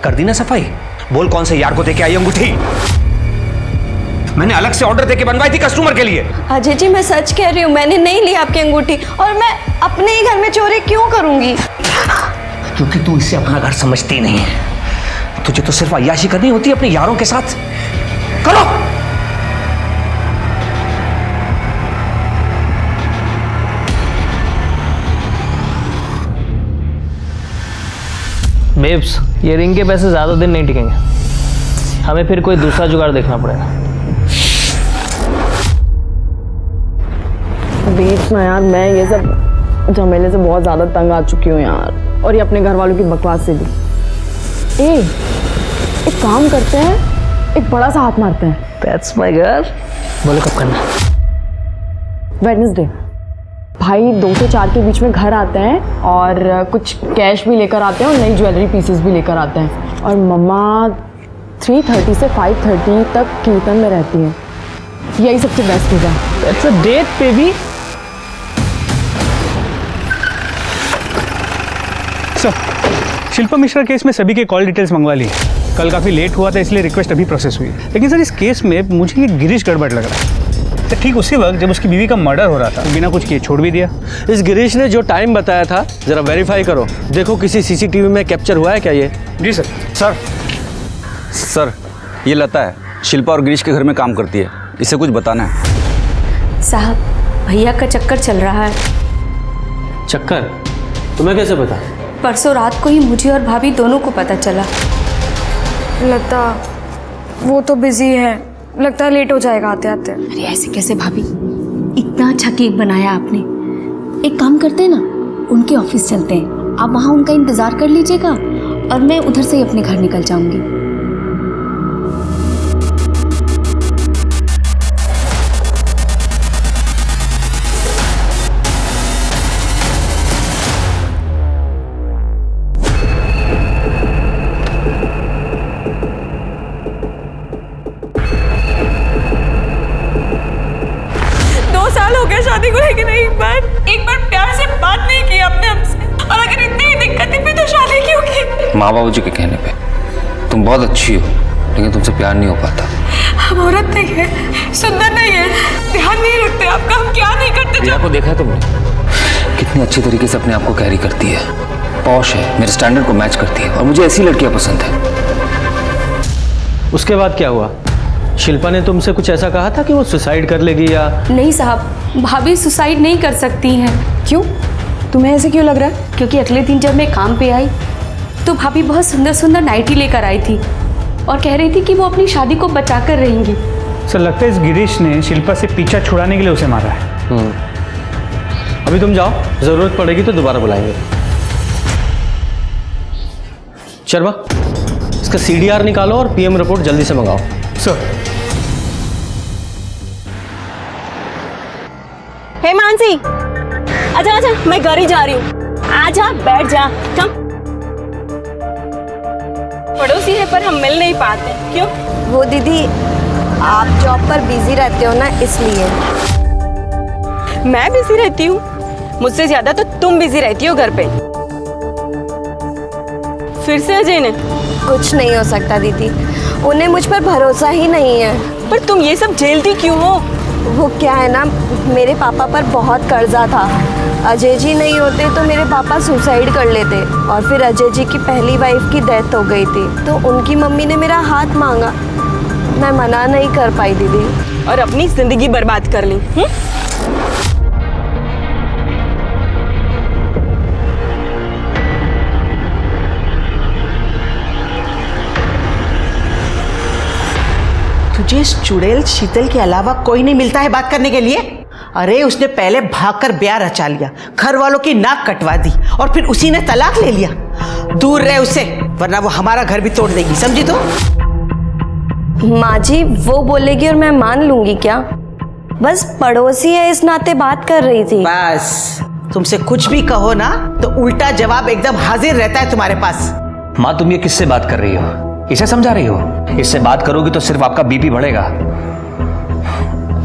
कर दी ना सफाई? बोल कौन से यार को देके आई अंगूठी? मैंने अलग से ऑर्डर देके बनवाई थी कस्टमर के लिए। अजय जी मैं सच कह रही हूँ, मैंने नहीं ली आपकी अंगूठी और मैं अपने ही घर में चोरी क्यों करूंगी? क्योंकि तू इसे अपना घर समझती नहीं है। तुझे तो सिर्फ अय्याशी करनी होती है अपने यारों के साथ। करो। बेब्स, ये रिंग के पैसे ज़्यादा दिन नहीं टिकेंगे, हमें फिर कोई दूसरा जुगाड़ देखना पड़ेगा। बेब्स ना यार, मैं ये सब झमेले से बहुत ज़्यादा तंग आ चुकी हूँ यार, और ये अपने घर वालों की बकवास से भी। एक काम करते हैं, एक बड़ा सा हाथ मारते हैं। That's my girl। बोलो कब करना? वेडनेसडे। भाई 2 से 4 के बीच में घर आते हैं और कुछ कैश भी लेकर आते हैं और नई ज्वेलरी पीसेस भी लेकर आते हैं। और मम्मा 3:30 से 5:30 तक कीर्तन में रहती है। यही सबसे बेस्ट होगा। That's a date, baby। Sir, Shilpa Mishra case में सभी के कॉल डिटेल्स मंगवा ली। कल काफ़ी लेट हुआ था इसलिए रिक्वेस्ट अभी प्रोसेस हुई। लेकिन सर इस केस में मुझे ये गिरीश गड़बड़ लग रहा है। तो ठीक उसी वक्त जब उसकी बीवी का मर्डर हो रहा था, बिना कुछ किए छोड़ भी दिया। इस गिरीश ने जो टाइम बताया था जरा वेरीफाई करो, देखो किसी सीसीटीवी में कैप्चर हुआ है क्या ये? जी सर। सर ये लता है, शिल्पा और गिरीश के घर में काम करती है, इसे कुछ बताना है। साहब भैया का चक्कर चल रहा है। चक्कर? तुम्हें कैसे पता? परसों रात को ही मुझे और भाभी दोनों को पता चला। लता वो तो बिजी है, लगता है लेट हो जाएगा आते आते। अरे ऐसे कैसे भाभी, इतना अच्छा केक बनाया आपने। एक काम करते हैं ना, उनके ऑफिस चलते हैं, आप वहाँ उनका इंतज़ार कर लीजिएगा और मैं उधर से ही अपने घर निकल जाऊंगी। शादी को लेकर एक बार प्यार से बात नहीं की आपने हमसे, और अगर इतनी ही दिक्कत है फिर तो शादी क्यों की? माँ बाबू जी के कहने पे तुम बहुत अच्छी हो, लेकिन तुमसे प्यार नहीं हो पाता। हम औरत नहीं है, सुंदर नहीं है, ध्यान नहीं रखते आपका, हम क्या नहीं करते। प्रिया को देखा है तुमने? कितनी अच्छी तरीके से अपने आप को कैरी करती है, पॉश है, मेरे स्टैंडर्ड को मैच करती है, और मुझे ऐसी लड़कियां पसंद है। उसके बाद क्या हुआ? शिल्पा ने तुमसे कुछ ऐसा कहा था कि वो सुसाइड कर लेगी या? नहीं साहब, भाभी सुसाइड नहीं कर सकती हैं। क्यों? तुम्हें ऐसे क्यों लग रहा है? क्योंकि अगले दिन जब मैं काम पे आई तो भाभी बहुत सुंदर सुंदर नाइटी लेकर आई थी और कह रही थी कि वो अपनी शादी को बचा कर रहेंगी। सर लगता है इस गिरीश ने शिल्पा से पीछा छुड़ाने के लिए उसे मारा है। अभी तुम जाओ, जरूरत पड़ेगी तो दोबारा बुलाएंगे। शर्मा, इसका CDR निकालो और PM रिपोर्ट जल्दी से मंगाओ। सर। हे मानसी, आजा आजा, मैं घर ही जा रही हूँ। आजा, बैठ जा, कम। पड़ोसी है पर हम मिल नहीं पाते, क्यों? वो दीदी, आप जॉब पर बिजी रहते हो ना, इसलिए। मैं बिजी रहती हूँ? मुझसे ज्यादा तो तुम बिजी रहती हो घर पे। फिर से अजय ने? कुछ नहीं हो सकता दीदी, उन्हें मुझ पर भरोसा ही नहीं है। पर तुम ये सब झेलती क्यों हो? वो क्या है ना, मेरे पापा पर बहुत कर्जा था। अजय जी नहीं होते तो मेरे पापा सुसाइड कर लेते, और फिर अजय जी की पहली वाइफ की डेथ हो गई थी, तो उनकी मम्मी ने मेरा हाथ मांगा। मैं मना नहीं कर पाई दीदी, और अपनी जिंदगी बर्बाद कर ली। तुझे इस चुड़ैल शीतल के अलावा कोई नहीं मिलता है बात करने के लिए? अरे उसने पहले भागकर ब्याह रचा लिया, घर वालों की नाक कटवा दी, और फिर उसी ने तलाक ले लिया। दूर रहे उससे, वरना वो हमारा घर भी तोड़ देगी, समझी तू? माँ जी, वो बोलेगी और मैं मान लूंगी क्या? बस पड़ोसी है इस नाते बात कर रही थी। बस तुमसे कुछ भी कहो ना तो उल्टा जवाब एकदम हाजिर रहता है तुम्हारे पास। माँ, तुम ये किससे बात कर रही हो? इसे समझा रही हो? इससे बात करोगी तो सिर्फ आपका BP बढ़ेगा।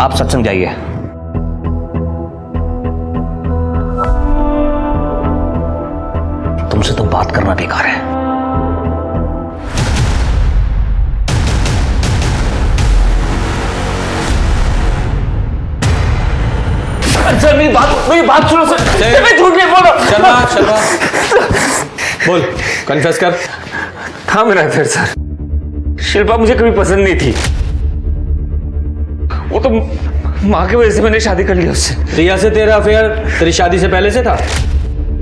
आप सत्संग जाइए। तुमसे तो बात करना बेकार है। सर मेरी बात सुनो सर। मैं झूठ नहीं बोल रहा। शर्मा, बोल, कन्फेस कर। था मेरा अफेयर सर। शिल्पा मुझे कभी पसंद नहीं थी, वो तो माँ की वजह से मैंने शादी कर ली उससे। रिया से तेरा अफेयर तेरी शादी से पहले से था?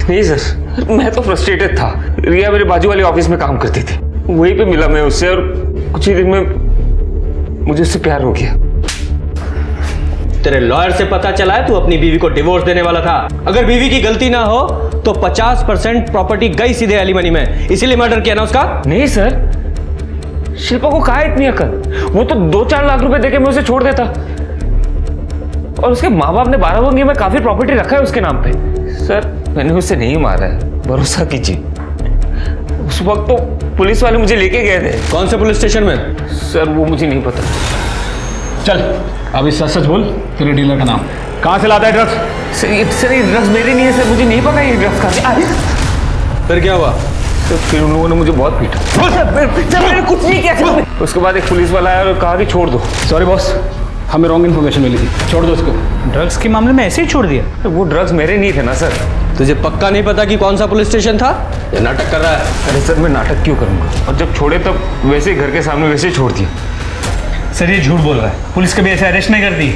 नहीं सर, मैं तो फ्रस्ट्रेटेड था। रिया मेरे बाजू वाले ऑफिस में काम करती थी, वहीं पे मिला मैं उससे, और कुछ ही दिन में मुझे उससे प्यार हो गया। तेरे लॉयर से पता चला है तू अपनी बीवी को डिवोर्स देने वाला था। अगर बीवी की गलती ना हो तो 50% प्रॉपर्टी गई सीधे एलिमनी में, इसीलिए मर्डर किया ना उसका? नहीं सर, शिल्पा को कहा इतनी अकल? वो तो 2-4 लाख रुपए देके मैं उसे छोड़ देता, और उसके माँ बाप ने 12 बंगी में काफी प्रॉपर्टी रखा है उसके नाम पे। सर मैंने उसे नहीं मारा है, भरोसा कीजिए। उस वक्त तो पुलिस वाले मुझे लेके गए थे। कौन से पुलिस स्टेशन में? सर वो मुझे नहीं पता। चल अभी सच सच बोल, तेरे डीलर का नाम कहाँ से लाता है ड्रग्स? सर ये ड्रग्स मेरे नहीं है सर, मुझे नहीं पता ये ड्रग्स कहाँ से। फिर क्या हुआ? तो फिर उन लोगों ने मुझे बहुत पीटा। सर मैंने कुछ नहीं किया। उसके बाद एक पुलिस वाला आया और कहा कि छोड़ दो। सॉरी बॉस, हमें रॉन्ग इन्फॉर्मेशन मिली थी, छोड़ दो उसको। ड्रग्स के मामले में ऐसे ही छोड़ दिया? तो वो ड्रग्स मेरे नहीं थे ना सर। तुझे पक्का नहीं पता कि कौन सा पुलिस स्टेशन था? ये नाटक कर रहा है। अरे सर मैं नाटक क्यों करूंगा, और जब छोड़े तब वैसे ही घर के सामने वैसे ही छोड़ दिया। सर ये झूठ बोल रहा है, पुलिस कभी ऐसे अरेस्ट नहीं करती।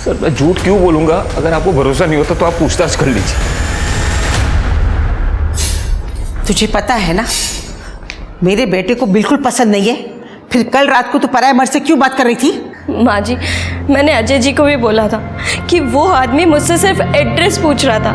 सर मैं झूठ क्यों बोलूंगा? अगर आपको भरोसा नहीं होता तो आप पूछताछ कर लीजिए। तुझे पता है ना, मेरे बेटे को बिल्कुल पसंद नहीं है, फिर कल रात को तू पराये मर्द से क्यों बात कर रही थी? माँ जी, मैंने अजय जी को भी बोला था कि वो आदमी मुझसे सिर्फ एड्रेस पूछ रहा था।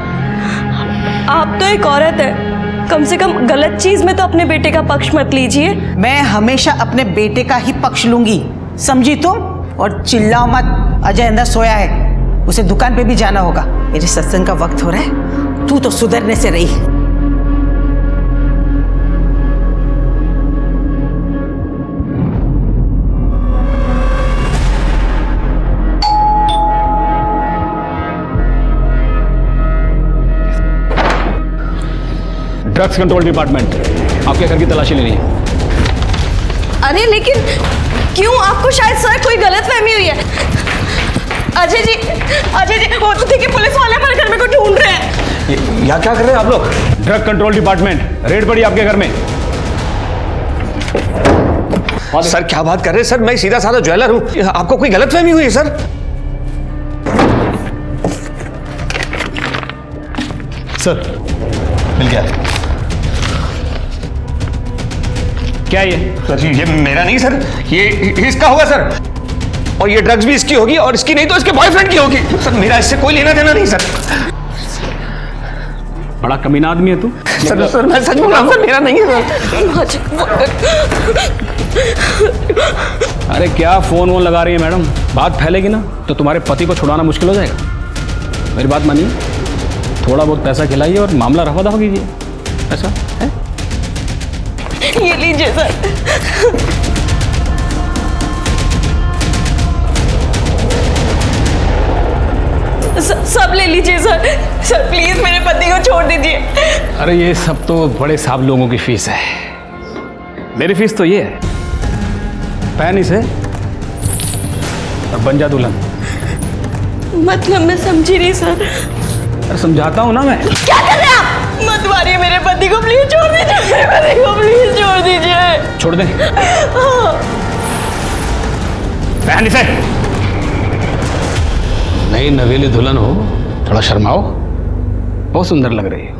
आप तो एक औरत है, कम से कम गलत चीज में तो अपने बेटे का पक्ष मत लीजिए। मैं हमेशा अपने बेटे का ही पक्ष लूंगी, समझी तुम? और चिल्लाओ मत, अजय अंदर सोया है, उसे दुकान पे भी जाना होगा। मेरे सत्संग का वक्त हो रहा है, तू तो सुधरने से रही। ड्रग्स कंट्रोल डिपार्टमेंट, आपके घर की तलाशी लेनी है। अरे लेकिन क्यों? आपको शायद सर कोई गलतफहमी हुई है। अजय जी वो तो देखिए पुलिस वाले हमारे घर में को ढूंढ रहे हैं। यहाँ क्या कर रहे हैं आप लोग? ड्रग कंट्रोल डिपार्टमेंट, रेड पड़ी आपके घर में। सर क्या बात कर रहे हैं सर, मैं सीधा साधा ज्वेलर हूँ, आपको कोई गलतफहमी हुई है सर? सर मिल गया। क्या ये? सर ये मेरा नहीं सर, ये इसका होगा सर, और ये ड्रग्स भी इसकी होगी, और इसकी नहीं तो इसके बॉयफ्रेंड की होगी सर। मेरा इससे कोई लेना देना नहीं सर। बड़ा कमीना आदमी है तू। सर मैं सच बोल रहा हूँ सर, मेरा नहीं है अरे क्या फोन वोन लगा रही है मैडम, बात फैलेगी ना तो तुम्हारे पति को छुड़ाना मुश्किल हो जाएगा। मेरी बात मानिए, थोड़ा बहुत पैसा खिलाइए और मामला रफा दफा कीजिए। ऐसा है? ये लीजिए सर। सब ले लीजिए सर। सर प्लीज मेरे पति को छोड़ दीजिए। अरे ये सब तो बड़े साहब लोगों की फीस है, मेरी फीस तो ये है, पहन इसे और बन जा दुल्हन। मतलब मैं समझी नहीं सर। अरे समझाता हूँ ना मैं। क्या कर रहे हैं आप? मत मारिए मेरे पति को, प्लीज छोड़ दीजिए मेरे पति को, प्लीज छोड़ दीजिए। छोड़ दे। पहन इसे। नई नवेली दुल्हन हो, थोड़ा शर्माओ, बहुत सुंदर लग रही है।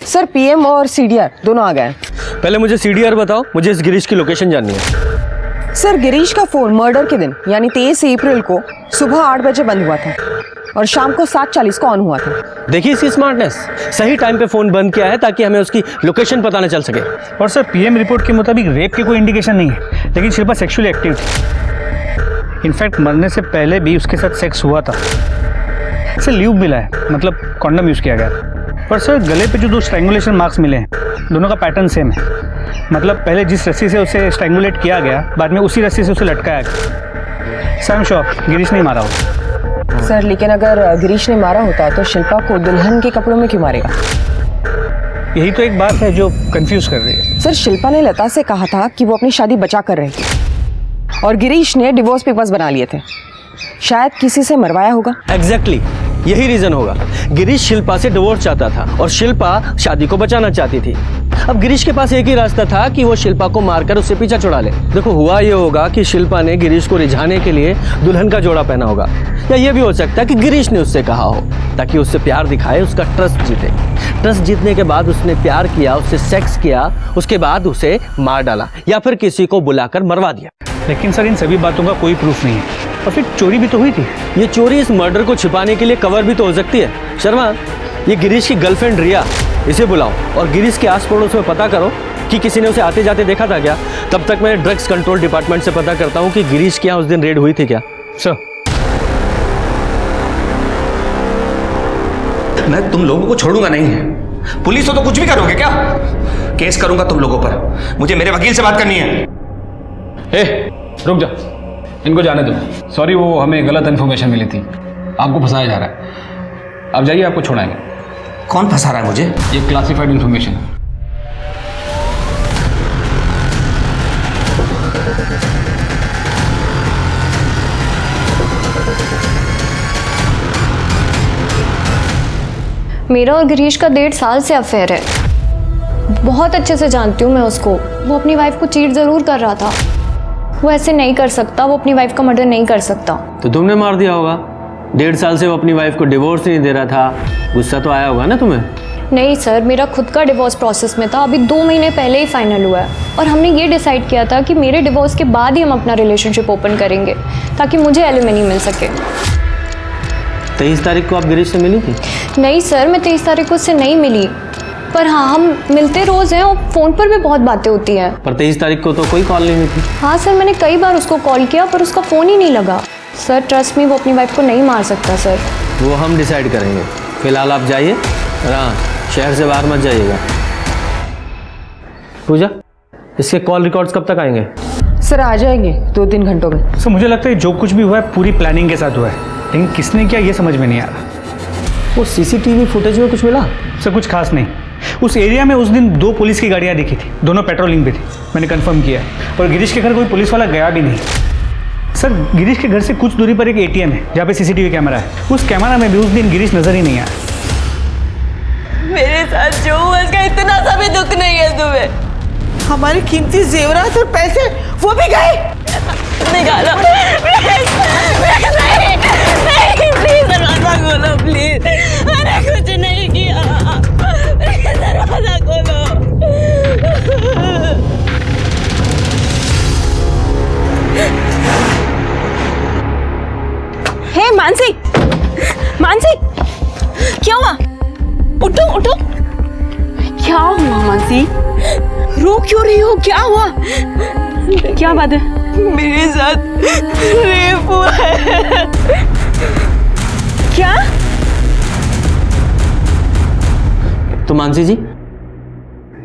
सर पीएम और सीडीआर दोनों आ गए। पहले मुझे सीडीआर बताओ, मुझे इस गिरीश की लोकेशन जाननी है। सर गिरीश का फोन मर्डर के दिन यानी 23 अप्रैल को सुबह 8 बजे बंद हुआ था और शाम को 7:40 को ऑन हुआ था। देखिए इसकी स्मार्टनेस, सही टाइम पे फोन बंद किया है ताकि हमें उसकी लोकेशन पता न चल सके। और सर पीएम रिपोर्ट के मुताबिक रेप की कोई इंडिकेशन नहीं है, लेकिन शिल्पा सेक्सुअली एक्टिव थी। इनफैक्ट मरने से पहले भी उसके साथ सेक्स हुआ था। इसे ल्यूब मिला है, मतलब कॉन्डम यूज किया गया। पर सर गले पे जो 2 स्ट्रैंगुलेशन मार्क्स मिले हैं, दोनों का पैटर्न सेम है। मतलब पहले जिस रस्सी से उसे स्ट्रैंगुलेट किया गया, बाद में उसी रस्सी से उसे लटकाया गया। सर श्योर गिरीश नहीं मारा हो। सर लेकिन अगर गिरीश ने मारा होता तो शिल्पा को दुल्हन के कपड़ों में क्यों मारेगा? यही तो एक बात है जो कंफ्यूज कर रही है। सर शिल्पा ने लता से कहा था कि वो अपनी शादी बचा कर रही थी और गिरीश ने डिवोर्स पेपर्स बना लिए थे। शायद किसी से मरवाया होगा। एग्जैक्टली यही रीजन होगा। गिरीश शिल्पा से डिवोर्स चाहता था और शिल्पा शादी को बचाना चाहती थी। अब गिरीश के पास एक ही रास्ता था कि वो शिल्पा को मारकर उससे पीछा छुड़ा ले। देखो हुआ ये होगा कि शिल्पा ने गिरीश को रिझाने के लिए दुल्हन का जोड़ा पहना होगा, या ये भी हो सकता है कि गिरीश ने उससे कहा हो ताकि उससे प्यार दिखाए, उसका ट्रस्ट जीते। ट्रस्ट जीतने के बाद उसने प्यार किया, उससे सेक्स किया, उसके बाद उसे मार डाला या फिर किसी को बुलाकर मरवा दिया। लेकिन सर इन सभी बातों का कोई प्रूफ नहीं है, और फिर चोरी भी तो हुई थी। ये चोरी इस मर्डर को छिपाने के लिए कवर भी तो हो सकती है। शर्मा, ये गिरीश की गर्लफ्रेंड रिया, इसे बुलाओ और गिरीश के आस पड़ोस में पता करो कि किसी ने उसे आते जाते देखा था क्या। तब तक मैं ड्रग्स कंट्रोल डिपार्टमेंट से पता करता हूँ कि गिरीश के यहाँ उस दिन रेड हुई थी क्या। सर मैं तुम लोगों को छोड़ूंगा नहीं। पुलिस हो तो कुछ भी करोगे क्या? केस करूंगा तुम लोगों पर। मुझे मेरे वकील से बात करनी है। ए, रुक जा, इनको जाने दो। सॉरी, वो हमें गलत इन्फॉर्मेशन मिली थी, आपको फंसाया जा रहा है। आप जाइए, आपको छोड़ाएंगे। कौन फंसा रहा है मुझे? ये क्लासिफाइड इन्फॉर्मेशन है। मेरा और गिरीश का 1.5 साल से अफेयर है। बहुत अच्छे से जानती हूँ मैं उसको। वो अपनी वाइफ को चीट ज़रूर कर रहा था। वो ऐसे नहीं कर सकता, वो अपनी वाइफ का मर्डर नहीं कर सकता। तो तुमने मार दिया होगा। 1.5 साल से वो अपनी वाइफ को डिवोर्स नहीं दे रहा था, गुस्सा तो आया होगा ना तुम्हें? नहीं सर, मेरा खुद का डिवोर्स प्रोसेस में था, अभी 2 महीने पहले ही फाइनल हुआ है। और हमने ये डिसाइड किया था कि मेरे डिवोर्स के बाद ही हम अपना रिलेशनशिप ओपन करेंगे ताकि मुझे एलिमनी मिल सके। 23 तारीख को आप गिरीश से मिली थी? नहीं सर, मैं 23 तारीख को उससे नहीं मिली, पर हाँ हम मिलते रोज़ हैं और फ़ोन पर भी बहुत बातें होती हैं। पर 23 तारीख को तो कोई कॉल नहीं हुई थी। हाँ सर, मैंने कई बार उसको कॉल किया पर उसका फ़ोन ही नहीं लगा। सर ट्रस्ट मी, वो अपनी वाइफ को नहीं मार सकता सर। वो हम डिसाइड करेंगे। फिलहाल आप जाइए, हाँ शहर से बाहर मत जाइएगा। पूजा, इसके कॉल रिकॉर्ड्स कब तक आएंगे? सर आ जाएंगे 2-3 घंटों में। सर मुझे लगता है जो कुछ भी हुआ है पूरी प्लानिंग के साथ हुआ है, लेकिन किसने किया ये समझ में नहीं आ रहा। वो सीसीटीवी फुटेज में कुछ मिला? सर कुछ खास नहीं। उस एरिया में उस दिन 2 पुलिस की गाड़ियाँ दिखी थी, दोनों पेट्रोलिंग पे थी, मैंने कंफर्म किया है। और गिरीश के घर कोई पुलिस वाला गया भी नहीं। सर गिरीश के घर से कुछ दूरी पर एक ATM है जहाँ पे CCTV कैमरा है। उस कैमरा में भी उस दिन गिरीश नजर ही नहीं आया। मेरे साथ जो हुआ इसका इतना सा भी दुख नहीं है तुम्हें। हमारे कीमती जेवरात और पैसे वो भी गए। निकालो नहीं, प्लीज दरवाजा खोलो प्लीज। मैंने कुछ नहीं किया, दरवाजा खोलो। हे मानसी, मानसी क्या हुआ? उठो उठो। क्या हुआ मानसी? रो क्यों रही हो? क्या हुआ? क्या बात है? मेरे साथ रेप हुआ है। क्या? तो मानसी जी,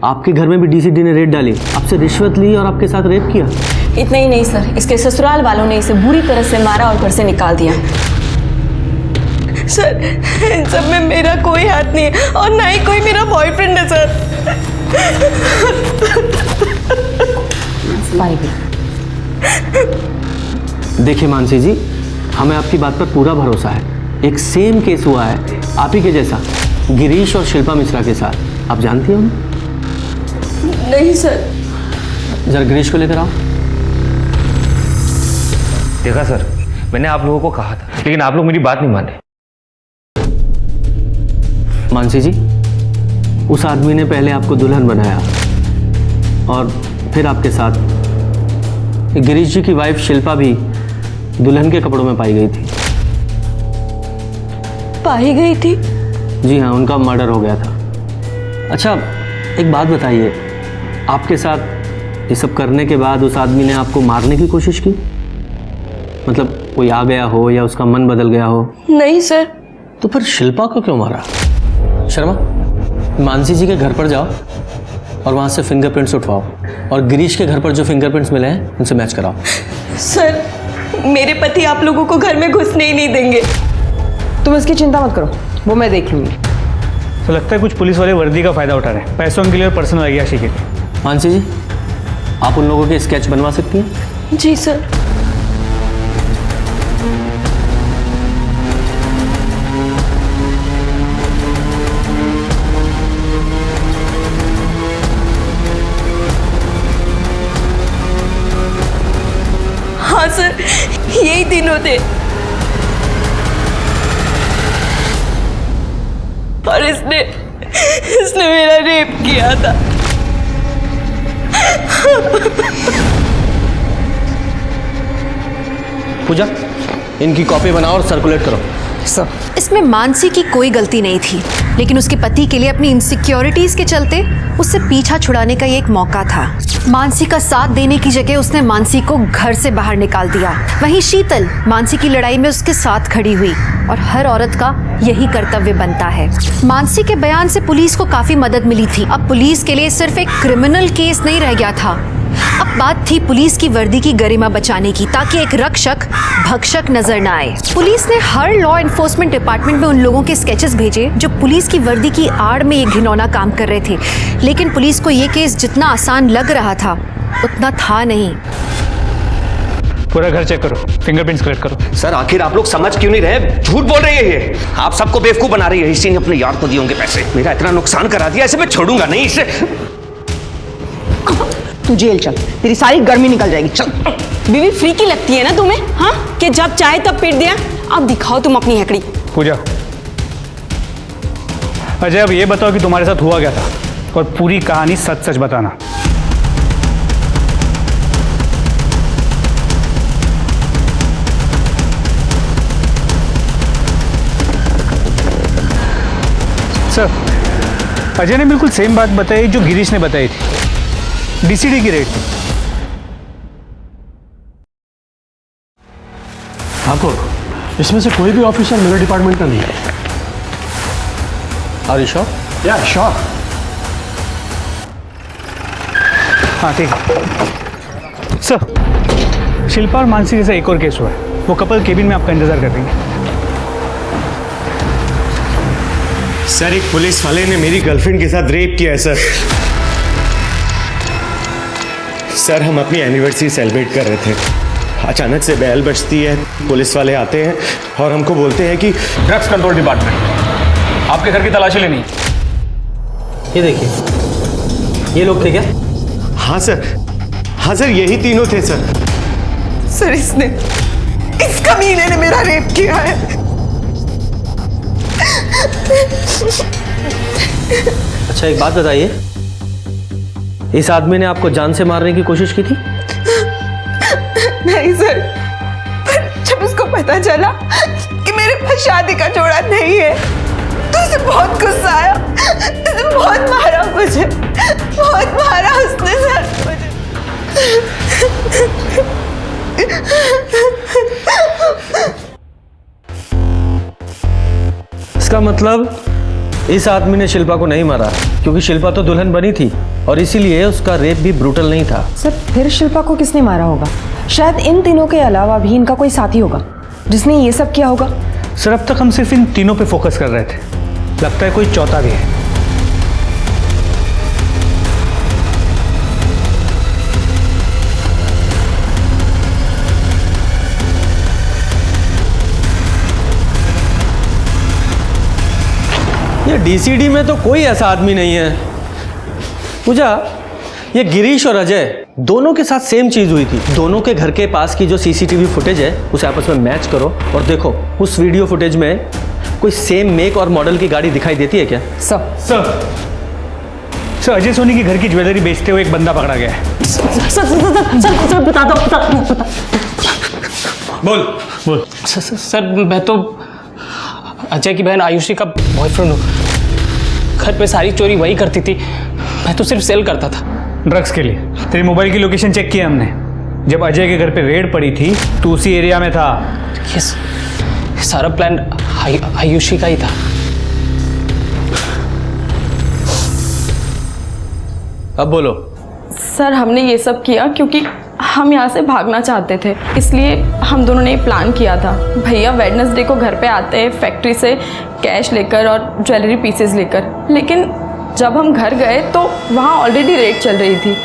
आपके घर में भी DCD ने रेड डाली, आपसे रिश्वत ली और आपके साथ रेप किया? इतना ही नहीं सर, इसके ससुराल वालों ने इसे बुरी तरह से मारा और घर से निकाल दिया। सर इन सब में मेरा कोई हाथ नहीं है और ना ही कोई मेरा बॉयफ्रेंड है सर। देखिए मानसी जी, हमें आपकी बात पर पूरा भरोसा है। एक सेम केस हुआ है आप ही के जैसा, गिरीश और शिल्पा मिश्रा के साथ। आप जानती हो ना? नहीं सर। जरा गिरीश को लेकर आओ। देखा सर, मैंने आप लोगों को कहा था, लेकिन आप लोग मेरी बात नहीं माने। मानसी जी, उस आदमी ने पहले आपको दुल्हन बनाया और फिर आपके साथ गिरीश जी की वाइफ शिल्पा भी दुल्हन के कपड़ों में पाई गई थी। पाई गई थी? जी हाँ, उनका मर्डर हो गया था। अच्छा एक बात बताइए, आपके साथ ये सब करने के बाद उस आदमी ने आपको मारने की कोशिश की? मतलब कोई आ गया हो या उसका मन बदल गया हो? नहीं सर। तो फिर शिल्पा को क्यों मारा? शर्मा, मानसी जी के घर पर जाओ और वहाँ से फिंगरप्रिंट्स उठवाओ और गिरीश के घर पर जो फिंगरप्रिंट्स मिले हैं उनसे मैच कराओ। सर मेरे पति आप लोगों को घर में घुसने ही नहीं देंगे। तुम इसकी चिंता मत करो, वो मैं देख लूंगी। तो लगता है कुछ पुलिस वाले वर्दी का फायदा उठा रहे हैं पैसों के लिए और पर्सनल अय्याशी के लिए। मानसी जी, आप उन लोगों के स्केच बनवा सकती हैं? जी सर। हाँ सर, यही दिनों थे और इसने मेरा रेप किया था। पूजा, इनकी कॉपी बनाओ और सर्कुलेट करो। सर, इसमें मानसी की कोई गलती नहीं थी, लेकिन उसके पति के लिए अपनी इनसिक्योरिटीज के चलते उससे पीछा छुड़ाने का ये एक मौका था। मानसी का साथ देने की जगह उसने मानसी को घर से बाहर निकाल दिया। वहीं शीतल मानसी की लड़ाई में उसके साथ खड़ी हुई और हर औरत का यही कर्तव्य बनता है। मानसी के बयान से पुलिस को काफी मदद मिली थी। अब पुलिस के लिए सिर्फ एक क्रिमिनल केस नहीं रह गया था, अब बात थी पुलिस की वर्दी की गरिमा बचाने की, ताकि एक रक्षक भक्षक नजर न आए। पुलिस ने हर लॉ एनफोर्समेंट डिपार्टमेंट में उन लोगों के स्केचेस भेजे जो पुलिस की वर्दी की आड़ में ये घिनौना काम कर रहे थे, लेकिन पुलिस को ये केस जितना आसान लग रहा था उतना था नहीं। पूरा घर चेक करो, फिंगरप्रिंट्स कलेक्ट करो। सर आखिर आप लोग समझ क्यों नहीं रहे? झूठ बोल रही है ये, आप सबको बेवकूफ बना रही है। इसी ने अपने यार को दिए होंगे पैसे, मेरा इतना नुकसान करा दिया, ऐसे मैं छोड़ूंगा नहीं इसे। तू जेल चल, तेरी सारी गर्मी निकल जाएगी। चल। बीवी फ्री की लगती है ना तुम्हें? हाँ, कि जब चाहे तब पीट दिया। अब दिखाओ तुम अपनी हैकड़ी। पूजा, अजय अब ये बताओ कि तुम्हारे साथ हुआ क्या था और पूरी कहानी सच सच बताना। सर, अजय ने बिल्कुल सेम बात बताई जो गिरीश ने बताई थी। DCD की रेट थी। ठाकुर, इसमें से कोई भी ऑफिसर मेरे डिपार्टमेंट का नहीं है। Are you sure? Yeah, sure. हाँ ठीक है। सर, शिल्पा और मानसी जैसा एक और केस हुआ है, वो कपल केबिन में आपका इंतजार कर रही है। सर एक पुलिस वाले ने मेरी गर्लफ्रेंड के साथ रेप किया है सर। सर हम अपनी एनिवर्सरी सेलिब्रेट कर रहे थे, अचानक से बेल बजती है, पुलिस वाले आते हैं और हमको बोलते हैं कि ड्रग्स कंट्रोल डिपार्टमेंट, आपके घर की तलाशी लेनी। ये देखिए, ये लोग थे क्या? हाँ सर यही तीनों थे सर। सर इस कमीने ने मेरा रेप किया है। अच्छा एक बात बताइए, इस आदमी ने आपको जान से मारने की कोशिश की थी? नहीं सर, पर जब उसको पता चला कि मेरे पास शादी का जोड़ा नहीं है तो उसे बहुत गुस्सा आया, उसने बहुत मारा मुझे, बहुत मारा उसने सर मुझे। इसका मतलब इस आदमी ने शिल्पा को नहीं मारा क्योंकि शिल्पा तो दुल्हन बनी थी और इसीलिए उसका रेप भी ब्रूटल नहीं था। सर फिर शिल्पा को किसने मारा होगा? शायद इन तीनों के अलावा भी इनका कोई साथी होगा जिसने ये सब किया होगा। सर अब तक हम सिर्फ इन तीनों पे फोकस कर रहे थे, लगता है कोई चौथा भी है। ये डीसीडी में तो कोई ऐसा आदमी नहीं है। पूजा, ये गिरीश और अजय दोनों के साथ सेम चीज हुई थी। दोनों के घर के पास की जो सीसीटीवी फुटेज है उसे आपस में मैच करो और देखो उस वीडियो फुटेज में कोई सेम मेक और मॉडल की गाड़ी दिखाई देती है क्या? सर अजय सोनी के घर की ज्वेलरी बेचते हुए एक बंदा पकड़ा गया है। सर बता दो। बोल। सर मैं तो अजय की बहन आयुषी का बॉयफ्रेंड हूँ। घर पे सारी चोरी वही करती थी, मैं तो सिर्फ सेल करता था। ड्रग्स के लिए तेरी मोबाइल की लोकेशन चेक किया हमने। जब अजय के घर पे रेड पड़ी थी तो उसी एरिया में था। यस, सारा प्लान आयुषी का ही था। अब बोलो। सर हमने ये सब किया क्योंकि हम यहाँ से भागना चाहते थे, इसलिए हम दोनों ने प्लान किया था। भैया वेडनेसडे को घर पे आते हैं फैक्ट्री से कैश लेकर और ज्वेलरी पीसेस लेकर, लेकिन जब हम घर गए तो वहाँ ऑलरेडी रेड चल रही थी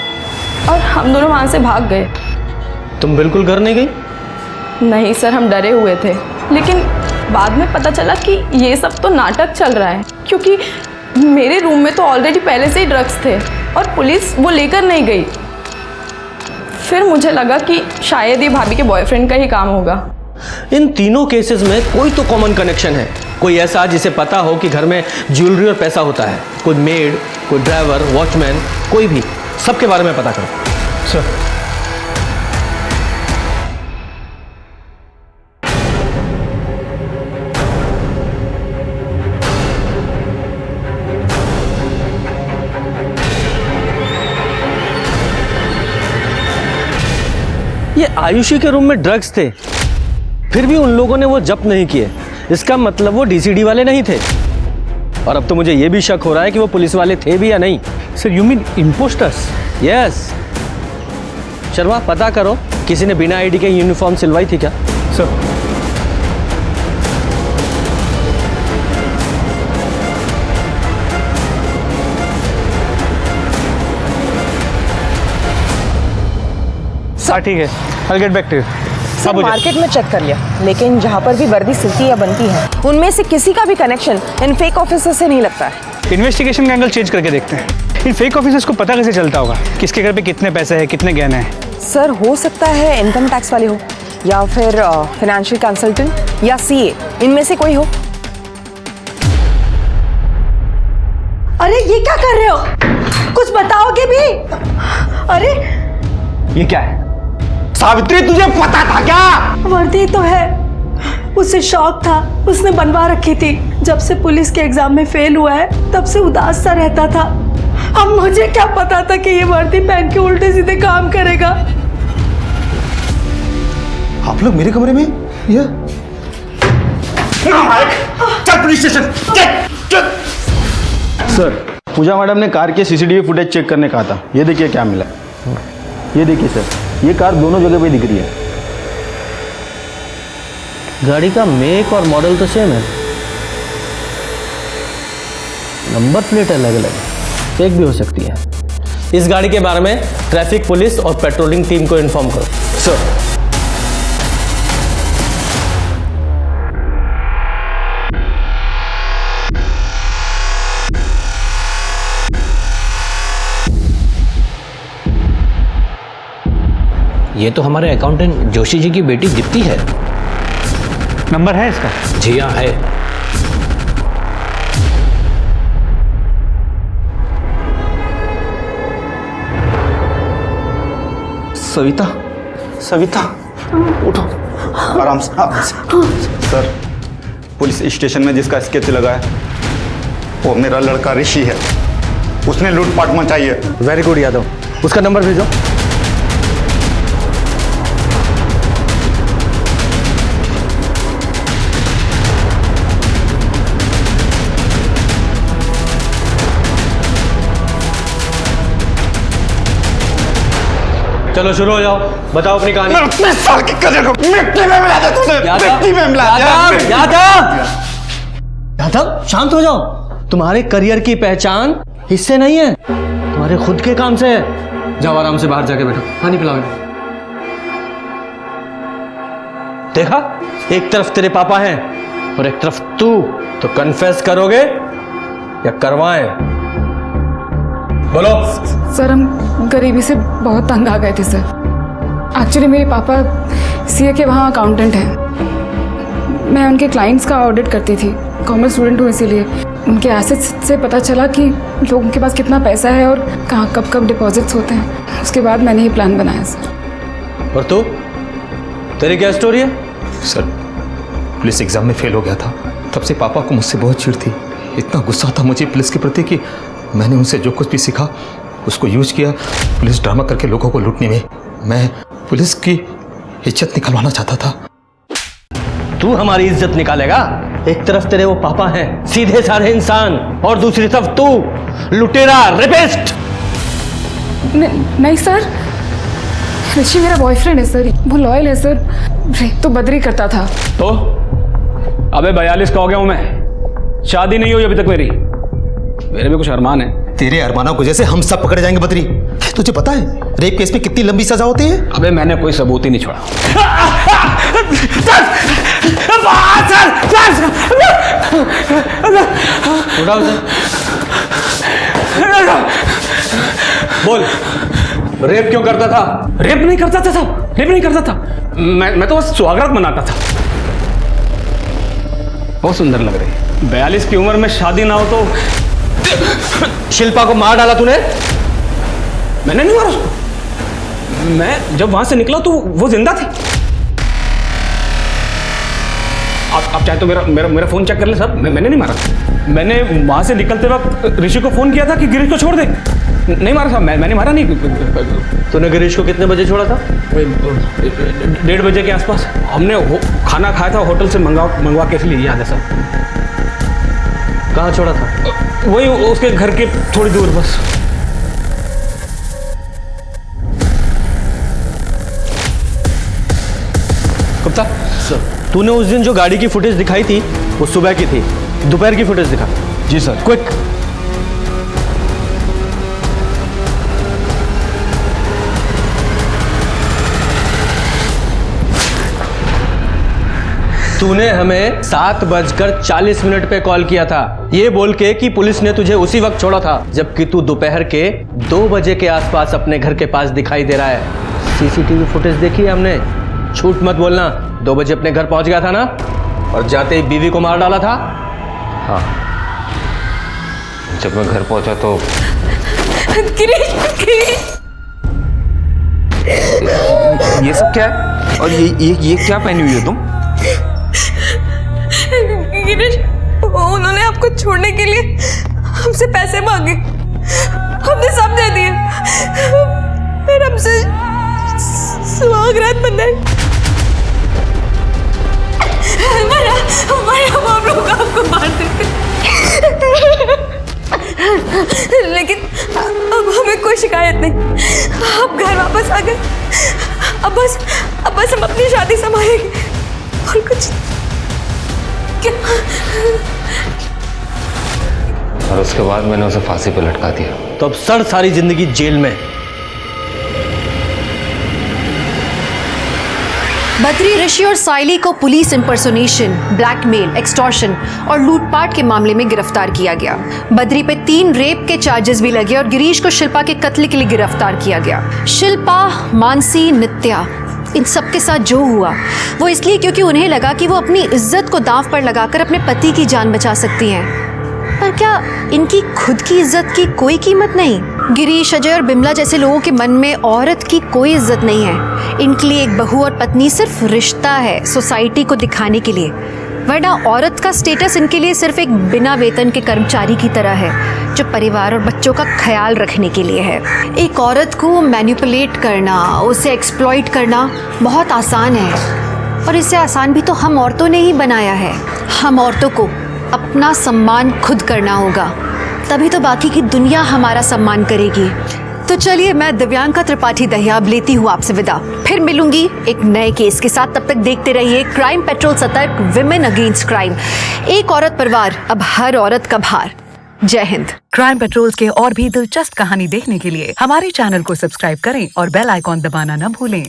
और हम दोनों वहाँ से भाग गए। तुम बिल्कुल घर नहीं गई? नहीं सर, हम डरे हुए थे, लेकिन बाद में पता चला कि ये सब तो नाटक चल रहा है, क्योंकि मेरे रूम में तो ऑलरेडी पहले से ही ड्रग्स थे और पुलिस वो लेकर नहीं गई। फिर मुझे लगा कि शायद ये भाभी के बॉयफ्रेंड का ही काम होगा। इन तीनों केसेस में कोई तो कॉमन कनेक्शन है। कोई ऐसा जिसे पता हो कि घर में ज्वेलरी और पैसा होता है। कोई मेड, कोई ड्राइवर, वॉचमैन, कोई भी, सबके बारे में पता करो। सर ये आयुषी के रूम में ड्रग्स थे, फिर भी उन लोगों ने वो जब्त नहीं किए। इसका मतलब वो डीसीडी वाले नहीं थे। और अब तो मुझे ये भी शक हो रहा है कि वो पुलिस वाले थे भी या नहीं। Sir you mean impostors? Yes. Sharma पता करो किसी ने बिना आईडी के यूनिफॉर्म सिलवाई थी क्या? सर ठीक है, I'll get back to you। Sir market में चेक कर लिया, लेकिन जहाँ पर भी वर्दी सिलती या बनती है उनमें से किसी का भी कनेक्शन इन फेक ऑफिसर से नहीं लगता है। इन्वेस्टिगेशन का एंगल चेंज करके देखते हैं। इन फेक ऑफिसर्स को पता कैसे चलता होगा किसके घर पे कितने पैसे हैं, कितने गहने हैं? सर हो सकता है इनकम टैक्स वाले हो या फिर फाइनेंशियल कंसल्टेंट या सीए, इनमें से कोई हो। अरे ये क्या कर रहे हो? कुछ बताओगे भी? अरे ये क्या है? सावित्री तुझे पता था क्या? वर्दी तो है, उसे शौक था, उसने बनवा रखी थी। जब से पुलिस के एग्जाम में फेल हुआ है तब से उदास सा रहता था। अब मुझे क्या पता था कि ये वर्दी पहन के उल्टे सीधे काम करेगा। आप लोग मेरे कमरे में? ये चल पुलिस स्टेशन, चल। सर पूजा मैडम ने कार के सीसीटीवी फुटेज चेक करने कहा था। ये देखिए क्या मिला। ये देखिए सर, ये कार दोनों जगह पे दिख रही है। गाड़ी का मेक और मॉडल तो सेम है। नंबर प्लेट अलग अलग है, फेक भी हो सकती है। इस गाड़ी के बारे में ट्रैफिक पुलिस और पेट्रोलिंग टीम को इन्फॉर्म करो। सर। ये तो हमारे अकाउंटेंट जोशी जी की बेटी दीप्ति है। नंबर है इसका? जी हाँ है। सविता, सविता उठो, आराम से आराम से। सर, पुलिस स्टेशन में जिसका स्केच लगा है वो मेरा लड़का ऋषि है, उसने लूटपाट मचाई है। वेरी गुड यादव, उसका नंबर भेजो। चलो शुरू हो जाओ, बताओ अपनी कहानी। अपने साल की करियर को मिट्टी में मिला दिया तूने, मिट्टी में मिला दिया। यादव शांत हो जाओ। तुम्हारे करियर की पहचान इससे नहीं है, तुम्हारे खुद के काम से है। जाओ आराम से बाहर जाके बैठो, पानी पिलाओ। देखा, एक तरफ तेरे पापा हैं और एक तरफ तू, तो कन्फेस करोगे या करवाएं? बोलो। सर, हम गरीबी से बहुत तंग आ गए थे सर। एक्चुअली मेरे पापा सीए के वहाँ अकाउंटेंट हैं। मैं उनके क्लाइंट्स का ऑडिट करती थी, कॉमर्स स्टूडेंट हूँ, इसीलिए उनके एसेट्स से पता चला कि लोगों के पास कितना पैसा है और कहाँ कब कब डिपॉजिट्स होते हैं। उसके बाद मैंने ये प्लान बनाया सर। और तू, तेरी क्या स्टोरी है? सर, पुलिस एग्जाम में फेल हो गया था, तब से पापा को मुझसे बहुत चिढ़ थी। इतना गुस्सा था मुझे पुलिस के प्रति कि मैंने उनसे जो कुछ भी सीखा उसको यूज किया पुलिस ड्रामा करके लोगों को लूटने में। मैं पुलिस की इज्जत निकलवाना चाहता था। तू हमारी इज्जत निकालेगा? एक तरफ तेरे वो पापा हैं, सीधे साधे इंसान, और दूसरी तरफ तू, लुटेरा, रेपिस्ट। नहीं सर, ऋषि मेरा बॉयफ्रेंड है सर, वो लॉयल है सर, रेप तो बदरी करता था। तो अबे 42 का हो गया हूं मैं, शादी नहीं हुई अभी तक मेरी। मेरे भी कुछ अरमान है। तेरे अरमानों को जैसे हम सब पकड़े जाएंगे बदरी। तुझे पता है रेप केस में कितनी लंबी सजा होती है? अबे मैंने कोई सबूत ही नहीं छोड़ा। उठाओ सर। बोल, रेप क्यों करता था? रेप नहीं करता था साहब, रेप नहीं करता था। मैं तो बस सुहागरात मनाता था। बहुत सुंदर लग रही है। 42 की उम्र में शादी ना हो तो। शिल्पा को मार डाला तूने? मैंने नहीं मारा उसको। मैं जब वहां से निकला तो वो जिंदा थी। आप चाहे तो मेरा फोन चेक कर ले साहब, मैंने नहीं मारा। मैंने वहां से निकलते वक्त ऋषि को फोन किया था कि गिरीश को छोड़ दे। नहीं मारा साहब, मैंने मारा नहीं। तूने गिरीश को कितने बजे छोड़ा था? 1:30 बजे के आसपास। हमने खाना खाया था होटल से मंगवा के, इसलिए याद है साहब। कहाँ छोड़ा था? वही उसके घर के थोड़ी दूर बस। गुप्ता सर, तूने उस दिन जो गाड़ी की फुटेज दिखाई थी वो सुबह की थी, दोपहर की फुटेज दिखा। जी सर। क्विक। तूने हमें 7:40 पे कॉल किया था, ये बोल के कि पुलिस ने तुझे उसी वक्त छोड़ा था, जबकि तू दोपहर के 2 बजे के आसपास अपने घर के पास दिखाई दे रहा है। सीसीटीवी फुटेज देखी है हमने, झूठ मत बोलना। 2 बजे अपने घर पहुंच गया था ना, और जाते ही बीवी को मार डाला था। हाँ, जब मैं घर पहुंचा तो ये सब क्या है? और ये क्या पहनी हुई हो तुम? गिरीश, उन्होंने आपको छोड़ने के लिए हमसे पैसे मांगे, हमने सब दे दिए, फिर हमसे सुहागरात बनाई। हम आप लोग आपको मार देते, लेकिन अब हमें कोई शिकायत नहीं। आप घर वापस आ गए। अब बस हम अपनी शादी संभालेंगे और कुछ। और उसके बाद मैंने उसे फांसी पर लटका दिया। तो अब सर सारी जिंदगी जेल में। बद्री, ऋषि और साइली को पुलिस इंपर्सोनेशन, ब्लैकमेल, एक्सटॉर्शन और लूटपाट के मामले में गिरफ्तार किया गया। बद्री पे 3 रेप के चार्जेस भी लगे और गिरीश को शिल्पा के कत्ल के लिए गिरफ्तार किया गया। शिल्पा, मानसी, नित्या, इन सब के साथ जो हुआ वो इसलिए क्योंकि उन्हें लगा कि वो अपनी इज्जत को दांव पर लगाकर अपने पति की जान बचा सकती हैं। पर क्या इनकी खुद की इज्जत की कोई कीमत नहीं? गिरीश, अजय और बिमला जैसे लोगों के मन में औरत की कोई इज्जत नहीं है। इनके लिए एक बहू और पत्नी सिर्फ रिश्ता है, सोसाइटी को दिखाने के लिए, वरना औरत का स्टेटस इनके लिए सिर्फ एक बिना वेतन के कर्मचारी की तरह है जो परिवार और बच्चों का ख्याल रखने के लिए है। एक औरत को मैनिपुलेट करना, उसे एक्सप्लॉइट करना बहुत आसान है, और इससे आसान भी तो हम औरतों ने ही बनाया है। हम औरतों को अपना सम्मान खुद करना होगा, तभी तो बाकी की दुनिया हमारा सम्मान करेगी। तो चलिए, मैं दिव्यांका त्रिपाठी दहियाब लेती हूँ आपसे विदा। फिर मिलूंगी एक नए केस के साथ। तब तक देखते रहिए क्राइम पेट्रोल, सतर्क, विमेन अगेंस्ट क्राइम। एक औरत पर वार, अब हर औरत का भार। जय हिंद। क्राइम पेट्रोल के और भी दिलचस्प कहानी देखने के लिए हमारे चैनल को सब्सक्राइब करें और बेल आइकॉन दबाना न भूलें।